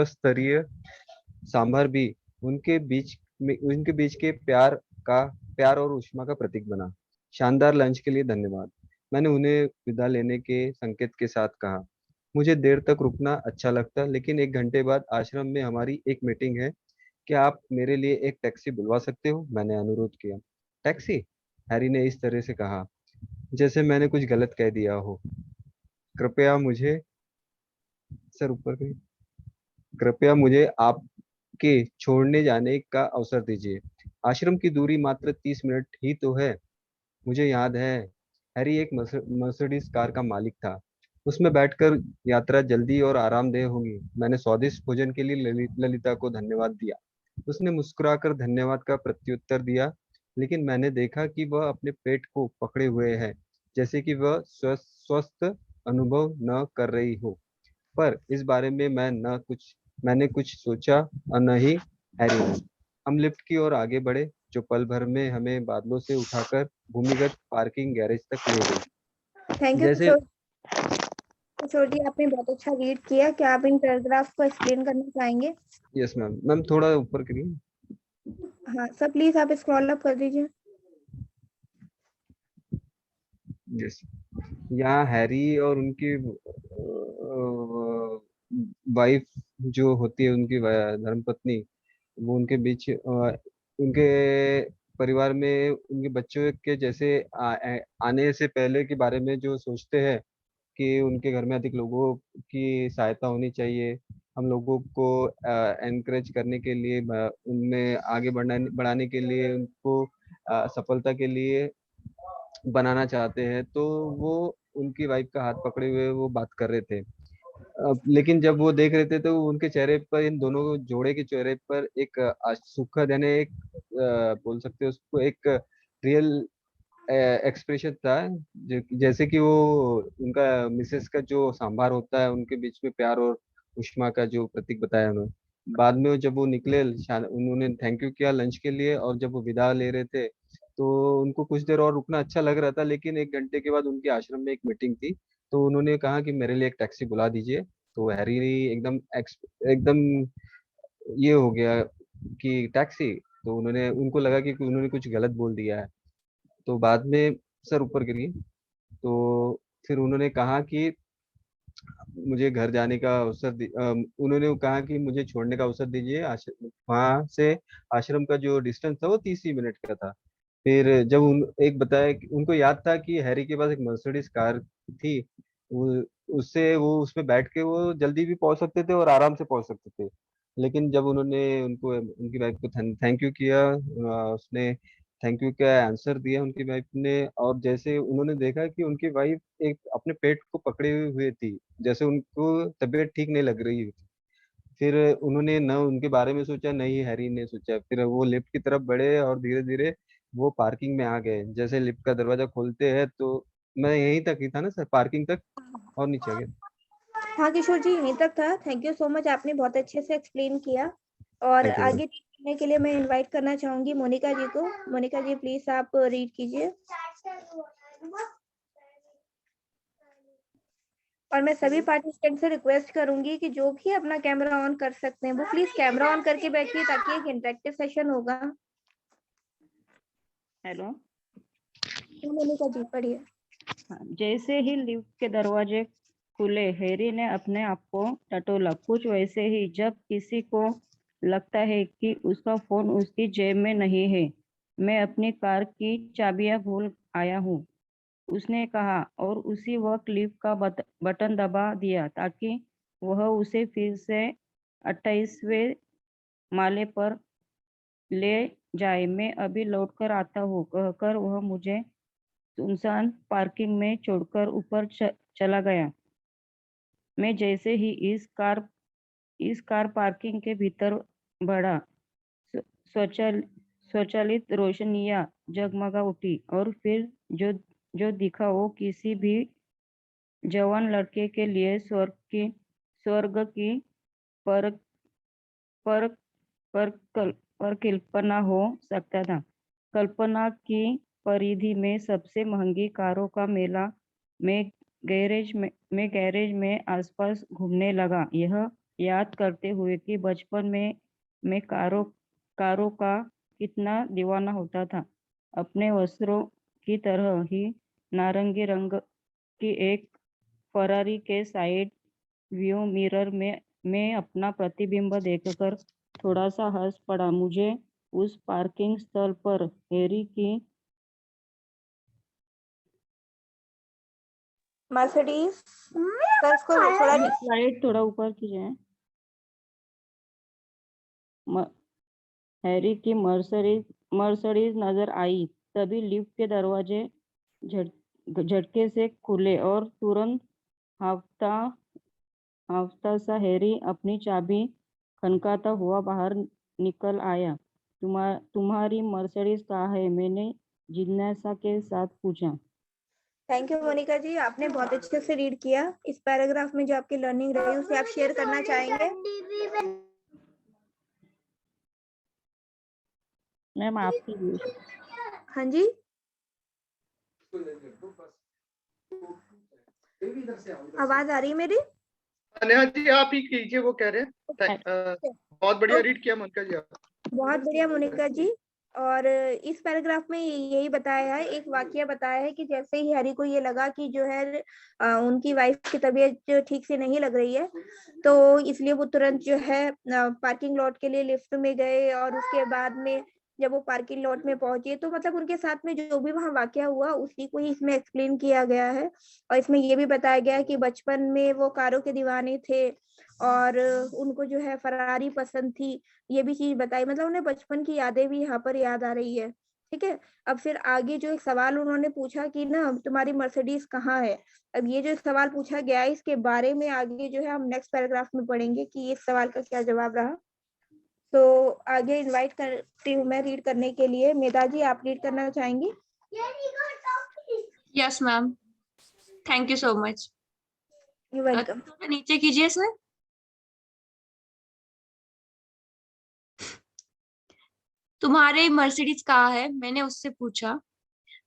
स्तरीय सांभर भी उनके बीच के प्यार और ऊष्मा का प्रतीक बना। शानदार लंच के लिए धन्यवाद, मैंने उन्हें विदा लेने के संकेत के साथ कहा। मुझे देर तक रुकना अच्छा लगता, लेकिन 1 घंटे बाद आश्रम में हमारी एक मीटिंग है। क्या आप मेरे लिए एक टैक्सी बुलवा सकते हो? मैंने अनुरोध किया। टैक्सी? हैरी ने इस तरह से कहा जैसे मैंने कुछ गलत कह दिया हो। कृपया मुझे सर ऊपर करिए। कृपया मुझे आपके छोड़ने जाने का अवसर दीजिए। आश्रम की दूरी मात्र 30 मिनट ही तो है। मुझे याद है, हैरी एक मर्सिडीज कार का मालिक था। उसमें बैठकर यात्रा जल्दी और आरामदेह होगी। मैंने स्वादिष्ट भोजन के लिए ललिता को धन्यवाद दिया। उसने मुस्कुराकर धन्यवाद का प्रत्युत्तर दिया, लेकिन मैंने देखा कि वह अपने पेट को पकड़े हुए है, जैसे कि वह स्वस्थ अनुभव न कर रही हो। पर इस बारे में मैंने कुछ सोचा और न ही हैरी ने। हम लिफ्ट की ओर आगे बढ़े, जो पल भर में हमें बादलों से उठाकर भूमिगत पार्किंग गैरेज तक ले गई।
थैंक यू
जैसे
किशोर जी, आपने बहुत अच्छा रीड किया। क्या आप इन पैराग्राफ को एक्सप्लेन करना चाहेंगे?
यस मैम थोड़ा ऊपर करिए।
हाँ सर, प्लीज आप स्क्रॉल अप कर दीजिए।
यस, यहाँ हैरी और उनकी वाइफ जो होती है, उनकी धर्मपत्नी, वो उनके बीच उनके परिवार में उनके बच्चों के जैसे आने से पहले के बारे में जो सोचते हैं कि उनके घर में अधिक लोगों की सहायता होनी चाहिए। हम लोगों को एनकरेज करने के लिए, उनमें आगे बढ़ाने के लिए, उनको सफलता के लिए बनाना चाहते हैं। तो वो उनकी वाइफ का हाथ पकड़े हुए वो बात कर रहे थे। लेकिन जब वो देख रहे थे तो उनके चेहरे पर, इन दोनों जोड़े के चेहरे पर एक सुखद, यानी एक बोल सकते हो उसको, एक रियल एक्सप्रेशन था। जैसे कि वो उनका मिसेस का जो सांभार होता है, उनके बीच में प्यार और उष्मा का जो प्रतीक बताया उन्होंने। बाद में जब वो निकले, उन्होंने थैंक यू किया लंच के लिए, और जब वो विदा ले रहे थे तो उनको कुछ देर और रुकना अच्छा लग रहा था, लेकिन 1 घंटे के बाद उनके आश्रम में एक मीटिंग थी, तो उन्होंने कहा कि मेरे लिए एक टैक्सी बुला दीजिए। तो हैरी एकदम ये हो गया कि टैक्सी, तो उनको लगा कि उन्होंने कुछ गलत बोल दिया है। तो बाद में सर ऊपर गिरी, तो फिर उन्होंने कहा कि मुझे घर जाने का उन्होंने कहा कि मुझे छोड़ने का अवसर दीजिए। वहां से आश्रम का जो डिस्टेंस था वो 30 ही मिनट का था। फिर जब एक बताया कि उनको याद था कि हैरी के पास एक मर्सिडीज कार थी, वो उससे वो उसमें बैठ के वो जल्दी भी पहुंच सकते थे और आराम से पहुंच सकते थे। लेकिन जब उन्होंने उनकी वाइफ को थैंक यू किया, उसने थैंक यू का आंसर दिया उनकी वाइफ ने, और जैसे उन्होंने देखा कि उनकी वाइफ एक अपने पेट को पकड़े हुए थी, जैसे उनको तबीयत ठीक नहीं लग रही थी। फिर उन्होंने न उनके बारे में सोचा, न ही हैरी ने सोचा। फिर वो लिफ्ट की तरफ बढ़े और धीरे धीरे वो पार्किंग में आ गए। जैसे लिफ्ट का दरवाजा खोलते हैं, तो मैं यहीं तक ही था ना सर, पार्किंग तक, और नीचे आ गया।
हाँ किशोर जी, यहीं तक था। थैंक यू सो मच, आपने बहुत अच्छे से एक्सप्लेन किया। और
थैंक यू
आगे करने के लिए मैं इनवाइट करना चाहूंगी मोनिका जी को। मोनिका जी प्लीज आप रीड कीजिए। और मैं सभी पार्टिसिपेंट से रिक्वेस्ट करूंगी कि जो भी अपना कैमरा ऑन कर सकते हैं वो प्लीज कैमरा ऑन करके बैठिए, ताकि एक इंटरेक्टिव सेशन होगा।
हेलो
मोनिका जी पढ़िए।
जैसे ही लिफ्ट के दरवाजे खुले, हैरी ने अपने आप को टटोला। कुछ वैसे ही जब किसी को लगता है कि उसका फोन उसकी जेब में नहीं है। मैं अपनी कार की चाबियां भूल आया हूँ, उसने कहा, और उसी वक्त लिफ्ट का बटन दबा दिया ताकि वह उसे फिर से 28वें माले पर ले जाए। मैं अभी लौटकर आता हूँ, कहकर वह मुझे सुनसान पार्किंग में छोड़कर ऊपर चला गया। मैं जैसे ही इस कार पार्किंग के भीतर बढ़ा, स्वचालित रोशनियां जगमगा उठी, और फिर जो दिखा वो किसी भी जवान लड़के के लिए स्वर्ग की पर पर पर कल्पना हो सकता था। कल्पना की परिधि में सबसे महंगी कारों का मेला मैं गैरेज में आसपास घूमने लगा, यह याद करते हुए कि बचपन में मैं कारों का कितना दीवाना होता था। अपने वस्त्रों की तरह ही नारंगी रंग की एक फरारी के साइड व्यू मिरर में मैं अपना प्रतिबिंब देखकर थोड़ा सा हंस पड़ा। मुझे उस पार्किंग स्थल पर हैरी की
मर्सिडीज सर, इसको थोड़ा
स्लाइड थोड़ा ऊपर कीजिए। हैरी की मर्सिडीज नजर आई। तभी लिफ्ट के दरवाजे झटके से खुले और तुरंत हाफता सा हैरी अपनी चाबी खनकाता हुआ बाहर निकल आया। तुम्हारी मर्सिडीज कहाँ है? मैंने जिज्ञासा के साथ पूछा।
थैंक यू मोनिका जी, आपने बहुत अच्छे से रीड किया। इस पैराग्राफ में जो आपकी लर्निंग रही उसे आप शेयर करना चाहेंगे?
मैम आपकी
हाँ जी, आवाज आ रही है मेरी?
नेहा जी आप ही कीजिए, वो कह रहे हैं। बहुत बढ़िया रीड किया मोनिका जी आप।
बहुत बढ़िया मोनिका जी। और इस पैराग्राफ में यही बताया है, एक वाकया बताया है कि जैसे ही हैरी को ये लगा कि जो है उनकी वाइफ की तबीयत जो ठीक से नहीं लग रही है, तो इसलिए वो तुरंत जो है पार्किंग लॉट के लिए लिफ्ट में गए। और उसके बाद में जब वो पार्किंग लॉट में पहुंचे तो मतलब उनके साथ में जो भी वहां वाकया हुआ उसी को ही इसमें एक्सप्लेन किया गया है। और इसमें ये भी बताया गया है कि बचपन में वो कारों के दीवाने थे और उनको जो है फरारी पसंद थी, ये भी चीज बताई। मतलब उन्हें बचपन की यादें भी यहाँ पर याद आ रही है। ठीक है, अब फिर आगे जो एक सवाल उन्होंने पूछा कि ना तुम्हारी मर्सिडीज कहाँ है, अब ये जो सवाल पूछा गया है इसके बारे में आगे जो है हम नेक्स्ट पैराग्राफ में पढ़ेंगे कि इस सवाल का क्या जवाब रहा। तो आगे इनवाइट करती हूँ मैं रीड करने के लिए। मेधा जी, आप रीड करना चाहेंगी?
Yes ma'am, thank you so much.
You welcome.
नीचे कीजिए सर। तुम्हारे मर्सिडीज कहाँ है? मैंने उससे पूछा।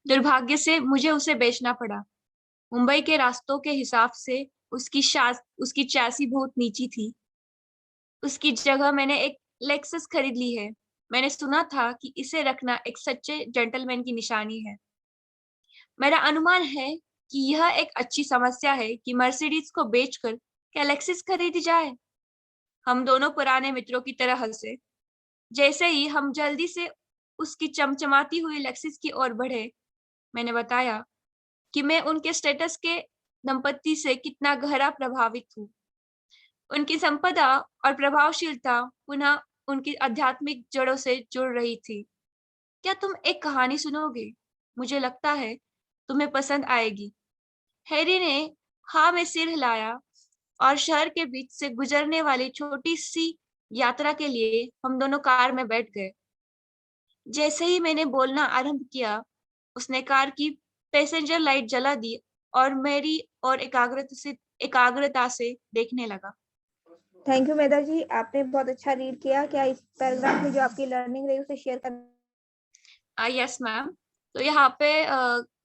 दुर्भाग्य से मुझे उसे बेचना पड़ा। मुंबई के रास्तों के हिसाब से उसकी चैसी बहुत नीची थी। उसकी जगह मैंने एक लेक्सस खरीद ली है। मैंने सुना था कि इसे रखना एक सच्चे जेंटलमैन की निशानी है। मेरा अनुमान है कि यह एक अच्छी समस्या है कि मर्सिडीज को बेचकर क्या लेक्सस खरीदी जाए। हम दोनों पुराने मित्रों की तरह हंसे। जैसे ही हम जल्दी से उसकी चमचमाती हुई लेक्सिस की ओर बढ़े, मैंने बताया कि मैं उनके स्टेटस के दंपत्ति से कितना गहरा प्रभावित हूँ। उनकी संपदा और प्रभावशीलता पुनः उनकी आध्यात्मिक जड़ों से जुड़ रही थी। क्या तुम एक कहानी सुनोगे? मुझे लगता है तुम्हें पसंद आएगी। हैरी ने हाँ में सिर हिलाया और शहर के बीच से गुजरने वाली छोटी सी यात्रा के लिए हम दोनों कार में बैठ गए। जैसे ही मैंने बोलना आरंभ किया, उसने कार की पैसेंजर लाइट जला दी और मेरी और एकाग्रता से देखने लगा।
थैंक यू मेधा जी, आपने बहुत अच्छा रीड किया। क्या इस पैराग्राफ में जो आपकी लर्निंग रही उसे शेयर करना?
Yes ma'am. तो यहाँ पे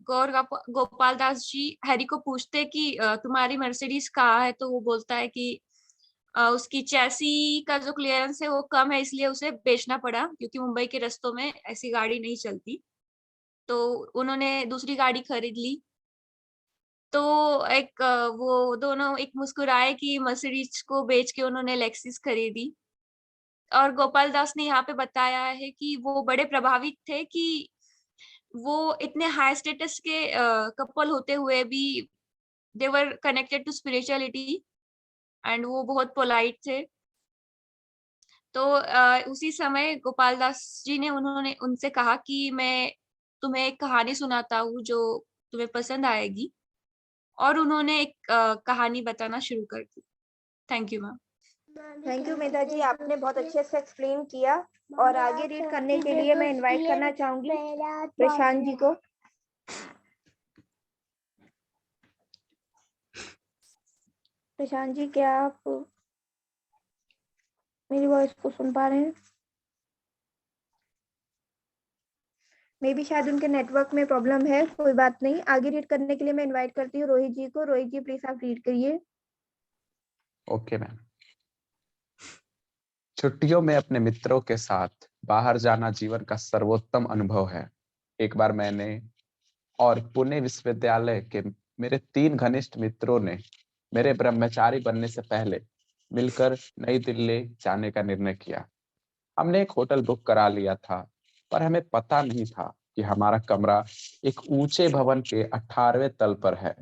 गोपाल दास जी हैरी को पूछते कि तुम्हारी मर्सिडीज कहाँ है, तो वो बोलता है कि उसकी चैसी का जो क्लियरेंस है वो कम है, इसलिए उसे बेचना पड़ा क्योंकि मुंबई के रास्तों में ऐसी गाड़ी नहीं चलती। तो उन्होंने दूसरी गाड़ी खरीद ली। तो वो दोनों एक मुस्कुराए कि मर्सिडीज को बेच के उन्होंने लेक्सिस खरीदी। और गोपाल दास ने यहाँ पे बताया है कि वो बड़े प्रभावित थे कि वो इतने हाई स्टेटस के कपल होते हुए भी they were connected to spirituality and वो बहुत पोलाइट थे। तो उसी समय गोपाल दास जी ने उन्होंने उनसे कहा कि मैं तुम्हें एक कहानी सुनाता हूँ जो तुम्हें पसंद आएगी। और उन्होंने एक कहानी बताना शुरू कर दी। Thank you ma'am.
Thank you Medha ji, आपने बहुत अच्छे से एक्सप्लेन किया। और आगे रीड करने के लिए मैं इनवाइट करना चाहूंगी प्रशांत जी को। प्रशांत जी, क्या आप मेरी वॉइस को सुन पा रहे हैं? मे भी शायद उनके नेटवर्क में प्रॉब्लम है, कोई बात नहीं। आगे रीड करने के लिए मैं इनवाइट करती हूँ रोहित जी को। रोहित जी प्लीज आप रीड करिए।
Okay ma'am. छुट्टियों में अपने मित्रों के साथ बाहर जाना जीवन का सर्वोत्तम अनुभव है। एक बार मैंने और पुणे विश्वविद्यालय के मेरे 3 घनिष्ठ मित्रों ने मेरे ब्रह्मचारी बनने से पहले मिलकर नई दिल्ली जाने का निर्णय किया। हमने एक होटल बुक करा लिया था, पर हमें पता नहीं था कि हमारा कमरा एक ऊंचे भवन के 18वें तल पर है।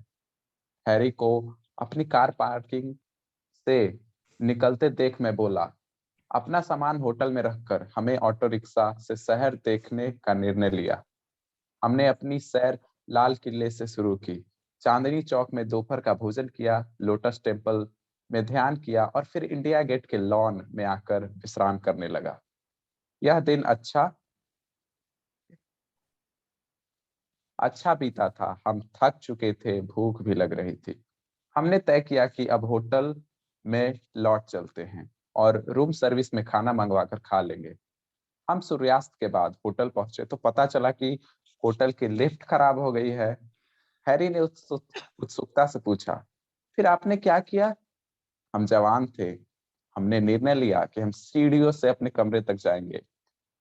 हैरी को अपनी कार पार्किंग से निकलते देख मैं बोला, अपना सामान होटल में रखकर हमें ऑटो रिक्शा से शहर देखने का निर्णय लिया। हमने अपनी सैर लाल किले से शुरू की, चांदनी चौक में दोपहर का भोजन किया, लोटस टेम्पल में ध्यान किया और फिर इंडिया गेट के लॉन में आकर विश्राम करने लगा। यह दिन अच्छा बीता था। हम थक चुके थे, भूख भी लग रही थी। हमने तय किया कि अब होटल में लौट चलते हैं और रूम सर्विस में खाना मंगवाकर खा लेंगे। हम सूर्यास्त के बाद होटल पहुंचे तो पता चला कि होटल की लिफ्ट खराब हो गई है। हैरी ने उत्सुकता से पूछा, फिर आपने क्या किया? हम जवान थे। हमने निर्णय लिया कि हम सीढ़ियों से अपने कमरे तक जाएंगे।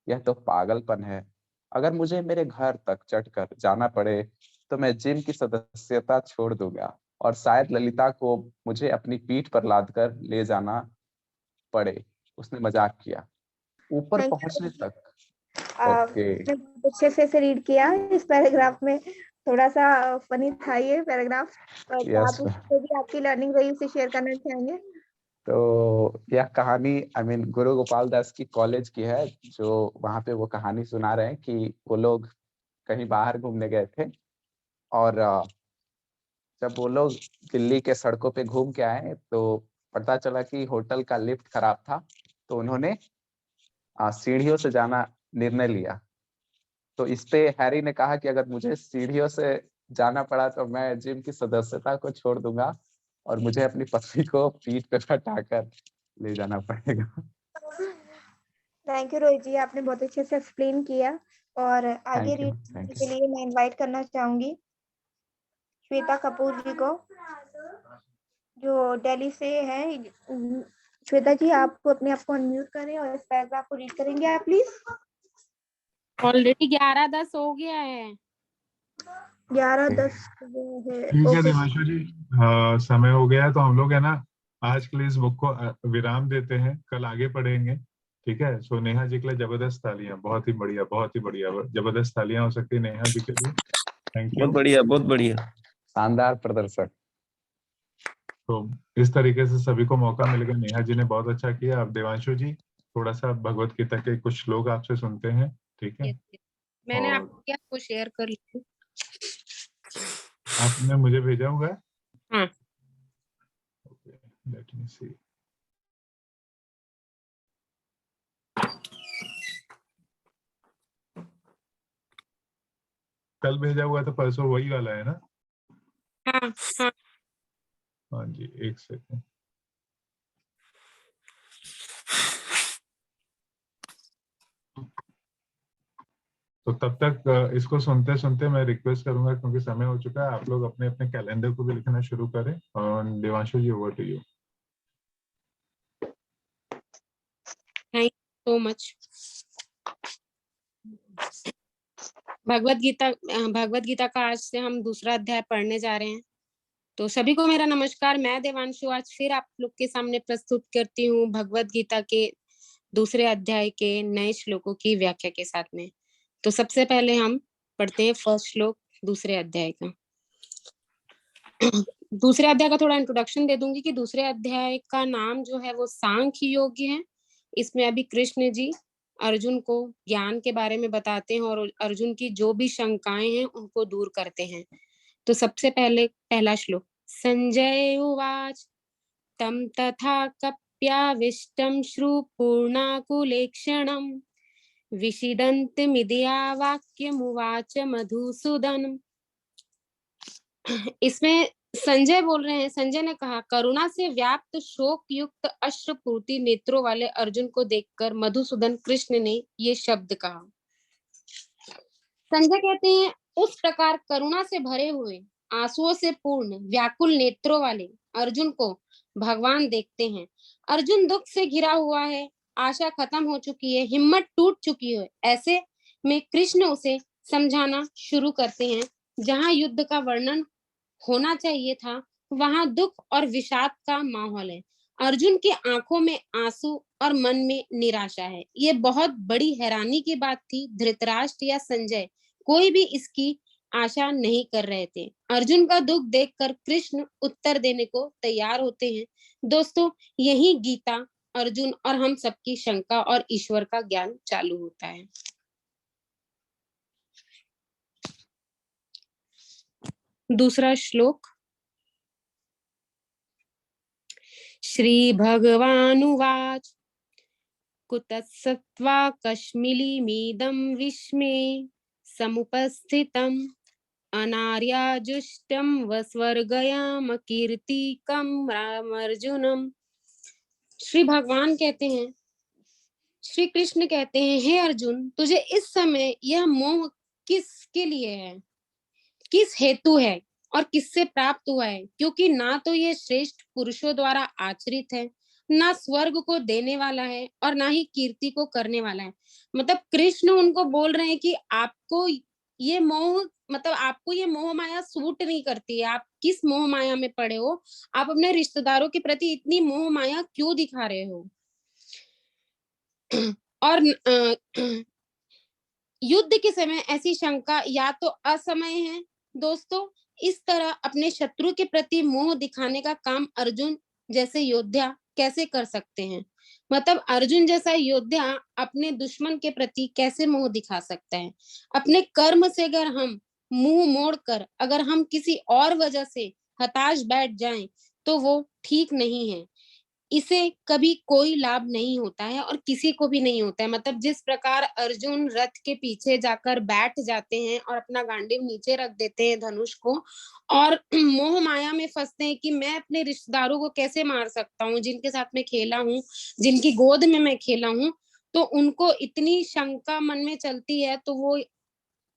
यह तो पागलपन है। अगर मुझे मेरे घर तक चढ़कर जाना पड़े तो मैं जिम की सदस्यता छोड़ दूंगा और शायद ललिता को मुझे अपनी पीठ पर लादकर ले जाना पड़े। उसने मजाक किया। ऊपर पहुंचने तक ओके
अच्छे से रीड किया। इस पैराग्राफ में थोड़ा सा फनी था ये पैराग्राफ। आप उसको भी आपकी लर्निंग रही उसे शेयर करना चाहेंगे?
तो यह कहानी गुरु गोपाल दास की कॉलेज की है, जो वहाँ पे वो कहानी सुना रहे हैं कि वो लोग कहीं बाहर घूमने गए थे और जब वो लोग दिल्ली के सड़कों पे घूम के आए तो पता चला कि होटल का लिफ्ट खराब था। तो उन्होंने सीढ़ियों से जाना निर्णय लिया। तो इस पे हैरी ने कहा कि अगर मुझे सीढ़ियों से जाना पड़ा तो मैं जिम की सदस्यता को छोड़ दूंगा और मुझे अपनी पत्नी को पीठ पे बैठाकर ले जाना पड़ेगा।
थैंक यू रोहित जी, आपने बहुत अच्छे से एक्सप्लेन किया। और आगे रीड करने के लिए मैं इनवाइट करना चाहूंगी श्वेता कपूर जी को, जो दिल्ली से है। श्वेता जी, आपको अपने आप को अनम्यूट करें और इस पैराग्राफ को रीड करेंगे आप प्लीज।
ऑलरेडी 11:10 हो गया है।
11:10
ठीक है देवांशु जी, समय हो गया है तो हम लोग है ना आज के लिए इस बुक को विराम देते हैं, कल आगे पढ़ेंगे। ठीक है। सो नेहा जी के लिए जबरदस्त तालियां। बहुत ही बढ़िया, बहुत ही बढ़िया, जबरदस्त तालियां हो सकती है नेहा जी के लिए। Thank you.
बहुत बढ़िया, बहुत बढ़िया,
शानदार प्रदर्शन।
तो इस तरीके से सभी को मौका मिलेगा। नेहा जी ने बहुत अच्छा किया। अब देवांशु जी थोड़ा सा भगवत गीता के कुछ श्लोक आपसे सुनते हैं। ठीक है।
मैंने आपको शेयर कर लिया।
आपने मुझे भेजा हुआ है?
हाँ।
लेट मी सी। कल भेजा हुआ था, परसों वही वाला है ना?
हाँ हाँ।
हाँ जी, एक सेकंड। तो तब तक इसको सुनते सुनते मैं रिक्वेस्ट करूंगा, क्योंकि समय हो चुका है, आप लोग अपने अपने कैलेंडर को भी लिखना शुरू करें। और Devanshu ji, over to you.
Thank you so much. Bhagavad Gita का आज से हम दूसरा अध्याय पढ़ने जा रहे हैं। तो सभी को मेरा नमस्कार। मैं देवांशु आज फिर आप लोग के सामने प्रस्तुत करती हूँ भगवत गीता के दूसरे अध्याय के नए श्लोकों की व्याख्या के साथ में। तो सबसे पहले हम पढ़ते हैं फर्स्ट श्लोक दूसरे अध्याय का। दूसरे अध्याय का थोड़ा इंट्रोडक्शन दे दूंगी कि दूसरे अध्याय का नाम जो है वो सांख्य योग है। इसमें अभी कृष्ण जी अर्जुन को ज्ञान के बारे में बताते हैं और अर्जुन की जो भी शंकाएं हैं उनको दूर करते हैं। तो सबसे पहले पहला श्लोक। संजय उवाच तम तथा कप्याविष्टं श्रुपूर्णाकुलेक्षणं विषीदन्तमिदया वाक्यमुवाच मधुसूदन। इसमें संजय बोल रहे हैं। संजय ने कहा, करुणा से व्याप्त शोक युक्त अश्रुपूर्ति नेत्रों वाले अर्जुन को देखकर मधुसूदन कृष्ण ने ये शब्द कहा। संजय कहते हैं, उस प्रकार करुणा से भरे हुए, आंसुओं से पूर्ण, व्याकुल नेत्रों वाले अर्जुन को भगवान देखते हैं। अर्जुन दुख से घिरा हुआ है, आशा खत्म हो चुकी है, हिम्मत टूट चुकी है। ऐसे में कृष्ण उसे समझाना शुरू करते हैं। जहां युद्ध का वर्णन होना चाहिए था, वहां दुख और विषाद का माहौल है। अर्जुन की आंखों में आंसू और मन में निराशा है। ये बहुत बड़ी हैरानी की बात थी। धृतराष्ट्र या संजय कोई भी इसकी आशा नहीं कर रहे थे। अर्जुन का दुख देखकर कृष्ण उत्तर देने को तैयार होते हैं। दोस्तों, यही गीता, अर्जुन और हम सबकी शंका और ईश्वर का ज्ञान चालू होता है। दूसरा श्लोक। श्री भगवानुवाच कुतस्तवा कश्मीलिमीदं विस्मे समुपस्थितम् अनार्याजुष्टं वस्वर्गयाम कीर्तिकं रामर्जुनम। श्री भगवान कहते हैं, श्री कृष्ण कहते हैं, हे अर्जुन, तुझे इस समय यह मोह किसके लिए है, किस हेतु है और किससे प्राप्त हुआ है? क्योंकि ना तो ये श्रेष्ठ पुरुषों द्वारा आचरित है, ना स्वर्ग को देने वाला है और ना ही कीर्ति को करने वाला है। मतलब कृष्ण उनको बोल रहे हैं कि आपको ये मोह, मतलब आपको ये मोह माया सूट नहीं करती है। आप किस मोह माया में पड़े हो? आप अपने रिश्तेदारों के प्रति इतनी मोह माया क्यों दिखा रहे हो? और युद्ध के समय ऐसी शंका या तो असमय है। दोस्तों, इस तरह अपने शत्रु के प्रति मोह दिखाने का काम अर्जुन जैसे योद्धा कैसे कर सकते हैं? मतलब अर्जुन जैसा योद्धा अपने दुश्मन के प्रति कैसे मोह दिखा सकता है? अपने कर्म से अगर हम मुंह मोड़कर अगर हम किसी और वजह से हताश बैठ जाएं, तो वो ठीक नहीं है। इसे कभी कोई लाभ नहीं होता है और किसी को भी नहीं होता है। मतलब जिस प्रकार अर्जुन रथ के पीछे जाकर बैठ जाते हैं और अपना गांडीव नीचे रख देते हैं, धनुष को, और मोह माया में फंसते हैं कि मैं अपने रिश्तेदारों को कैसे मार सकता हूँ, जिनके साथ मैं खेला हूँ, जिनकी गोद में मैं खेला हूँ। तो उनको इतनी शंका मन में चलती है, तो वो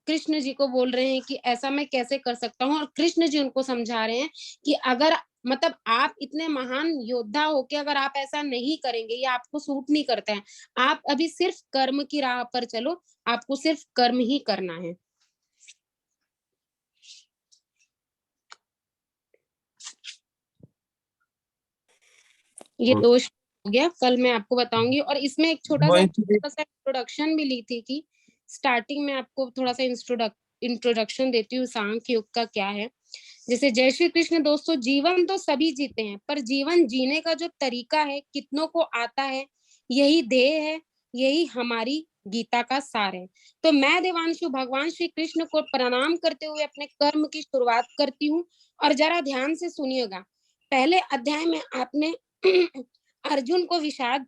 कृष्ण जी को बोल रहे हैं कि ऐसा मैं कैसे कर सकता हूँ। और कृष्ण जी उनको समझा रहे हैं कि अगर मतलब आप इतने महान योद्धा होके अगर आप ऐसा नहीं करेंगे, या आपको सूट नहीं करता है, आप अभी सिर्फ कर्म की राह पर चलो, आपको सिर्फ कर्म ही करना है। ये
और-
2 हो गया, कल मैं आपको बताऊंगी। और इसमें एक छोटा सा इंट्रोडक्शन भी ली थी कि स्टार्टिंग में आपको थोड़ा सा इंट्रोडक्शन देती हूँ सांख्य योग का क्या है। जैसे जय श्री कृष्ण। दोस्तों, जीवन तो सभी जीते हैं, पर जीवन जीने का जो तरीका है कितनों को आता है, यही ध्येय है, यही हमारी गीता का सार है। तो मैं देवांशु भगवान श्री कृष्ण को प्रणाम करते हुए अपने कर्म की शुरुआत करती हूँ। और जरा ध्यान से सुनिएगा। पहले अध्याय में आपने अर्जुन को विषाद,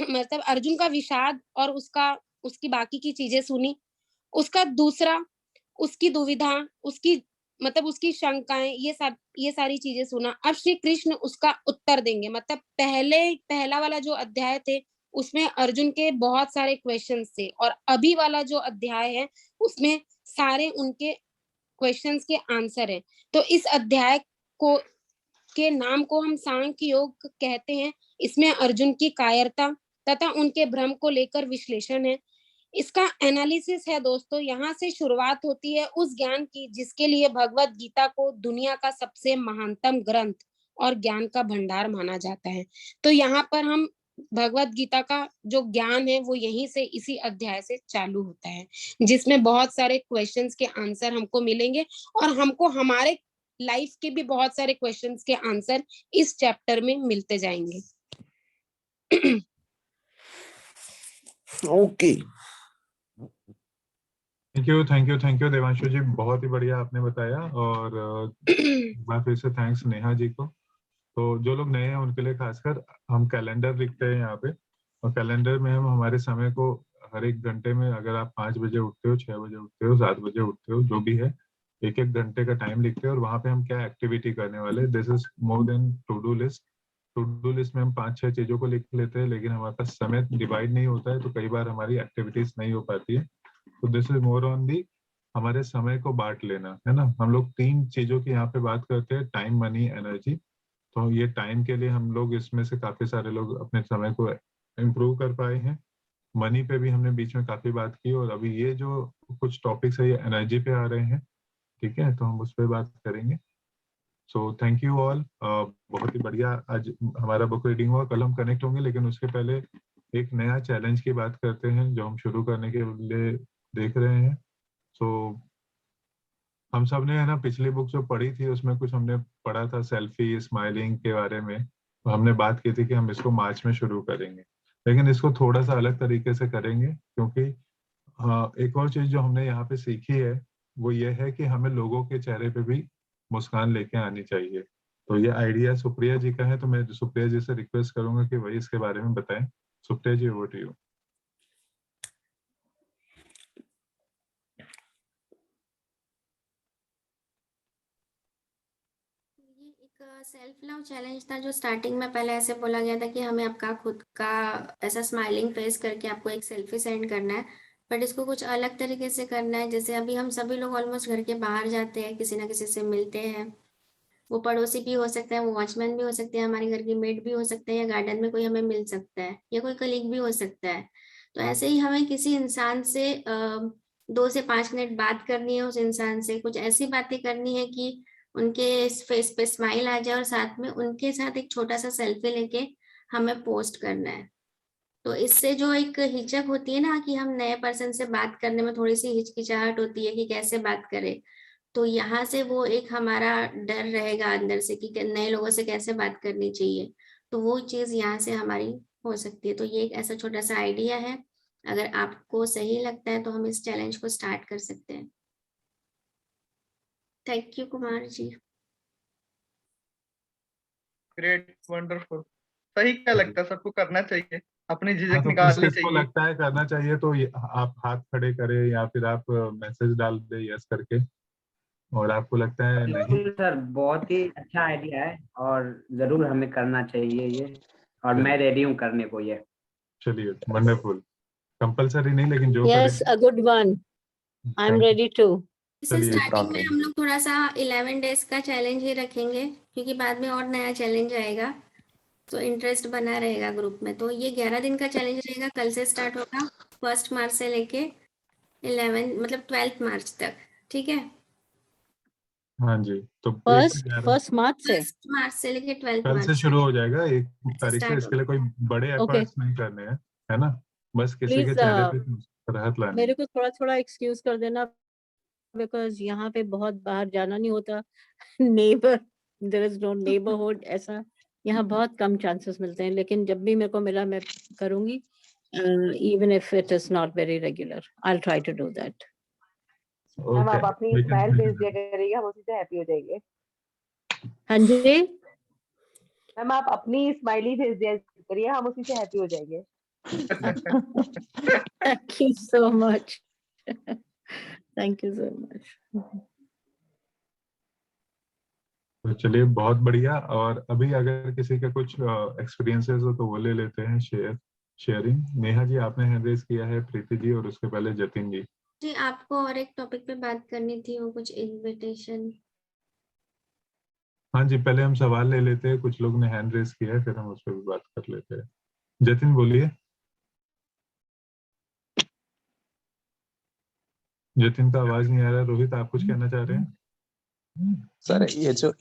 मतलब अर्जुन का विषाद और उसकी बाकी की चीजें सुनी। उसका दूसरा, उसकी दुविधा, उसकी मतलब उसकी शंकाएं, ये सारी चीजें सुना। अब श्री कृष्ण उसका उत्तर देंगे। मतलब पहला वाला जो अध्याय थे उसमें अर्जुन के बहुत सारे क्वेश्चंस थे, और अभी वाला जो अध्याय है उसमें सारे उनके क्वेश्चंस के आंसर है। तो इस अध्याय को के नाम को हम सांख्य योग कहते हैं। इसमें अर्जुन की कायरता तथा उनके भ्रम को लेकर विश्लेषण है। इसका एनालिसिस है। दोस्तों, यहाँ से शुरुआत होती है उस ज्ञान की जिसके लिए भगवत गीता को दुनिया का सबसे महानतम ग्रंथ और ज्ञान का भंडार माना जाता है। तो यहाँ पर हम भगवत गीता का जो ज्ञान है वो यहीं से, इसी अध्याय से चालू होता है, जिसमें बहुत सारे क्वेश्चंस के आंसर हमको मिलेंगे, और हमको हमारे लाइफ के भी बहुत सारे क्वेश्चंस के आंसर इस चैप्टर में मिलते जाएंगे।
ओके,
थैंक यू देवांशु जी, बहुत ही बढ़िया आपने बताया। और एक बार फिर से थैंक्स नेहा जी को। तो जो लोग नए हैं उनके लिए खासकर हम कैलेंडर लिखते हैं यहाँ पे, और कैलेंडर में हम हमारे समय को हर एक घंटे में, अगर आप 5 बजे उठते हो, 6 बजे उठते हो, 7 बजे उठते हो, जो भी है, एक एक घंटे का टाइम लिखते हैं और वहाँ पे हम क्या एक्टिविटी करने वाले। This is more than to do list. To do list में हम 5-6 चीजों को लिख लेते हैं, लेकिन हमारे पास समय डिवाइड नहीं होता है, तो कई बार हमारी एक्टिविटीज नहीं हो पाती है। तो this is more on the हमारे समय को बांट लेना, है ना। हम लोग 3 चीजों की यहाँ पे बात करते हैं, टाइम, मनी, एनर्जी। तो ये टाइम के लिए हम लोग इसमें से काफी सारे लोग अपने समय को इम्प्रूव कर पाए हैं। मनी पे भी हमने बीच में काफी बात की, और अभी ये जो कुछ टॉपिक्स है ये एनर्जी पे आ रहे हैं, ठीक है, तो हम उस पर बात करेंगे। सो थैंक यू ऑल, बहुत ही बढ़िया आज हमारा बुक रीडिंग हुआ। कल हम कनेक्ट होंगे, लेकिन उसके पहले एक नया चैलेंज की बात करते हैं जो हम शुरू करने के लिए देख रहे हैं। सो हम सब ने, है ना, पिछली बुक जो पढ़ी थी उसमें कुछ हमने पढ़ा था सेल्फी स्माइलिंग के बारे में। तो हमने बात की थी कि हम इसको मार्च में शुरू करेंगे, लेकिन इसको थोड़ा सा अलग तरीके से करेंगे, क्योंकि एक और चीज जो हमने यहाँ पे सीखी है वो ये है कि हमें लोगों के चेहरे पे भी मुस्कान लेके आनी चाहिए। तो ये आइडिया सुप्रिया जी का है, तो मैं सुप्रिया जी से रिक्वेस्ट करूंगा कि वही इसके बारे में बताएं। सुप्रिया जी, ओवर टू यू।
एक सेल्फ लव चैलेंज था जो स्टार्टिंग में पहले ऐसे बोला गया था कि हमें आपका खुद का ऐसा स्माइलिंग फेस करके आपको एक सेल्फी सेंड करना है, बट इसको कुछ अलग तरीके से करना है। जैसे अभी हम सभी लोग ऑलमोस्ट घर के बाहर जाते हैं, किसी ना किसी से मिलते हैं, वो पड़ोसी भी हो सकते हैं, वो वॉचमैन भी हो सकते हैं, हमारे घर की मेड भी हो सकते हैं, या गार्डन में कोई हमें मिल सकता है, या कोई कलीग भी हो सकता है। तो ऐसे ही हमें किसी इंसान से 2 से 5 मिनट बात करनी है, उस इंसान से कुछ ऐसी बातें करनी है कि उनके फेस पे स्माइल आ जाए, और साथ में उनके साथ एक छोटा सा सेल्फी लेके हमें पोस्ट करना है। तो इससे जो एक हिचक होती है ना कि हम नए पर्सन से बात करने में थोड़ी सी हिचकिचाहट होती है कि कैसे बात करें, तो यहाँ से वो एक हमारा डर रहेगा अंदर से कि नए लोगों से कैसे बात करनी चाहिए, तो वो चीज यहाँ से हमारी हो सकती है। तो ये एक ऐसा छोटा सा आइडिया है, अगर आपको सही लगता है तो हम इस चैलेंज को स्टार्ट कर सकते हैं। Thank you Kumar ji.
Great, wonderful. सही क्या लगता है, सबको करना चाहिए, अपनी
हाँ,
झिझक
तो
निकालनी
किसको
चाहिए।
लगता है करना चाहिए तो आप हाथ खड़े करें या फिर आप मैसेज डाल दे यस करके, और आपको लगता है नहीं।
बिल्कुल सर, बहुत ही अच्छा आइडिया है और जरूर हमें करना चाहिए ये, और मैं रेडी हूँ करने को ये।
चलिए, वंडरफुल। कंपलसरी नहीं, लेकिन जो करे।
Yes, a good one. I'm
Thank you.
ready too.
इसे स्टार्टिंग में हम लोग थोड़ा सा 11 डेज का चैलेंज ही रखेंगे, क्योंकि बाद में और नया चैलेंज आएगा, तो इंटरेस्ट बना रहेगा ग्रुप में। तो ये 11 दिन का चैलेंज रहेगा, कल से स्टार्ट होगा, 1 मार्च से लेके 12 मार्च तक, ठीक है।
हाँ जी, तो
फर्स्ट मार्च से
1 मार्च से लेके 12
कल से
मार्च
शुरू हो जाएगा 1 तारीख से।
स्टार्ट
इसके लिए कोई बड़े
Okay.
एफर्ट्स नहीं करने हैं, है ना, बस किसी के
प्लीज
चेहरे पे राहत लानी है।
मेरे को थोड़ा थोड़ा एक्सक्यूज कर देना, बिकॉज यहाँ पे बहुत बाहर जाना नहीं होता। Neighbour, there is no neighbourhood, ऐसा यहाँ बहुत कम चांसेस मिलते हैं, लेकिन जब भी मेरे को मिला मैं करूंगी, even if it is not very regular, I will try to do that.
Ma'am आप अपनी स्माइल भेज दिया करिएगा, हम उसी से हैप्पी हो जाएंगे।
हाँ जी
मैम आप अपनी स्माइली भेज दिया करिए, हम उसी से हैप्पी हो जाएंगे।
Thank you so much, thank you so much.
तो चलिए, बहुत बढ़िया। और अभी अगर किसी का कुछ एक्सपीरियंसेस हो तो वो ले लेते हैं, शेयरिंग। नेहा जी आपने हैंड रेज किया है, प्रीति जी, और उसके पहले जतिन जी।
जी, आपको और एक टॉपिक पे बात करनी थी, वो कुछ इनविटेशन।
हाँ जी, पहले हम सवाल ले लेते हैं, कुछ लोग ने हैंड रेज किया है, फिर हम उस पर भी बात कर लेते हैं। जतिन बोलिए। जतिन का आवाज नहीं आ रहा। रोहित, आप कुछ कहना चाह रहे हैं?
सर, ये जो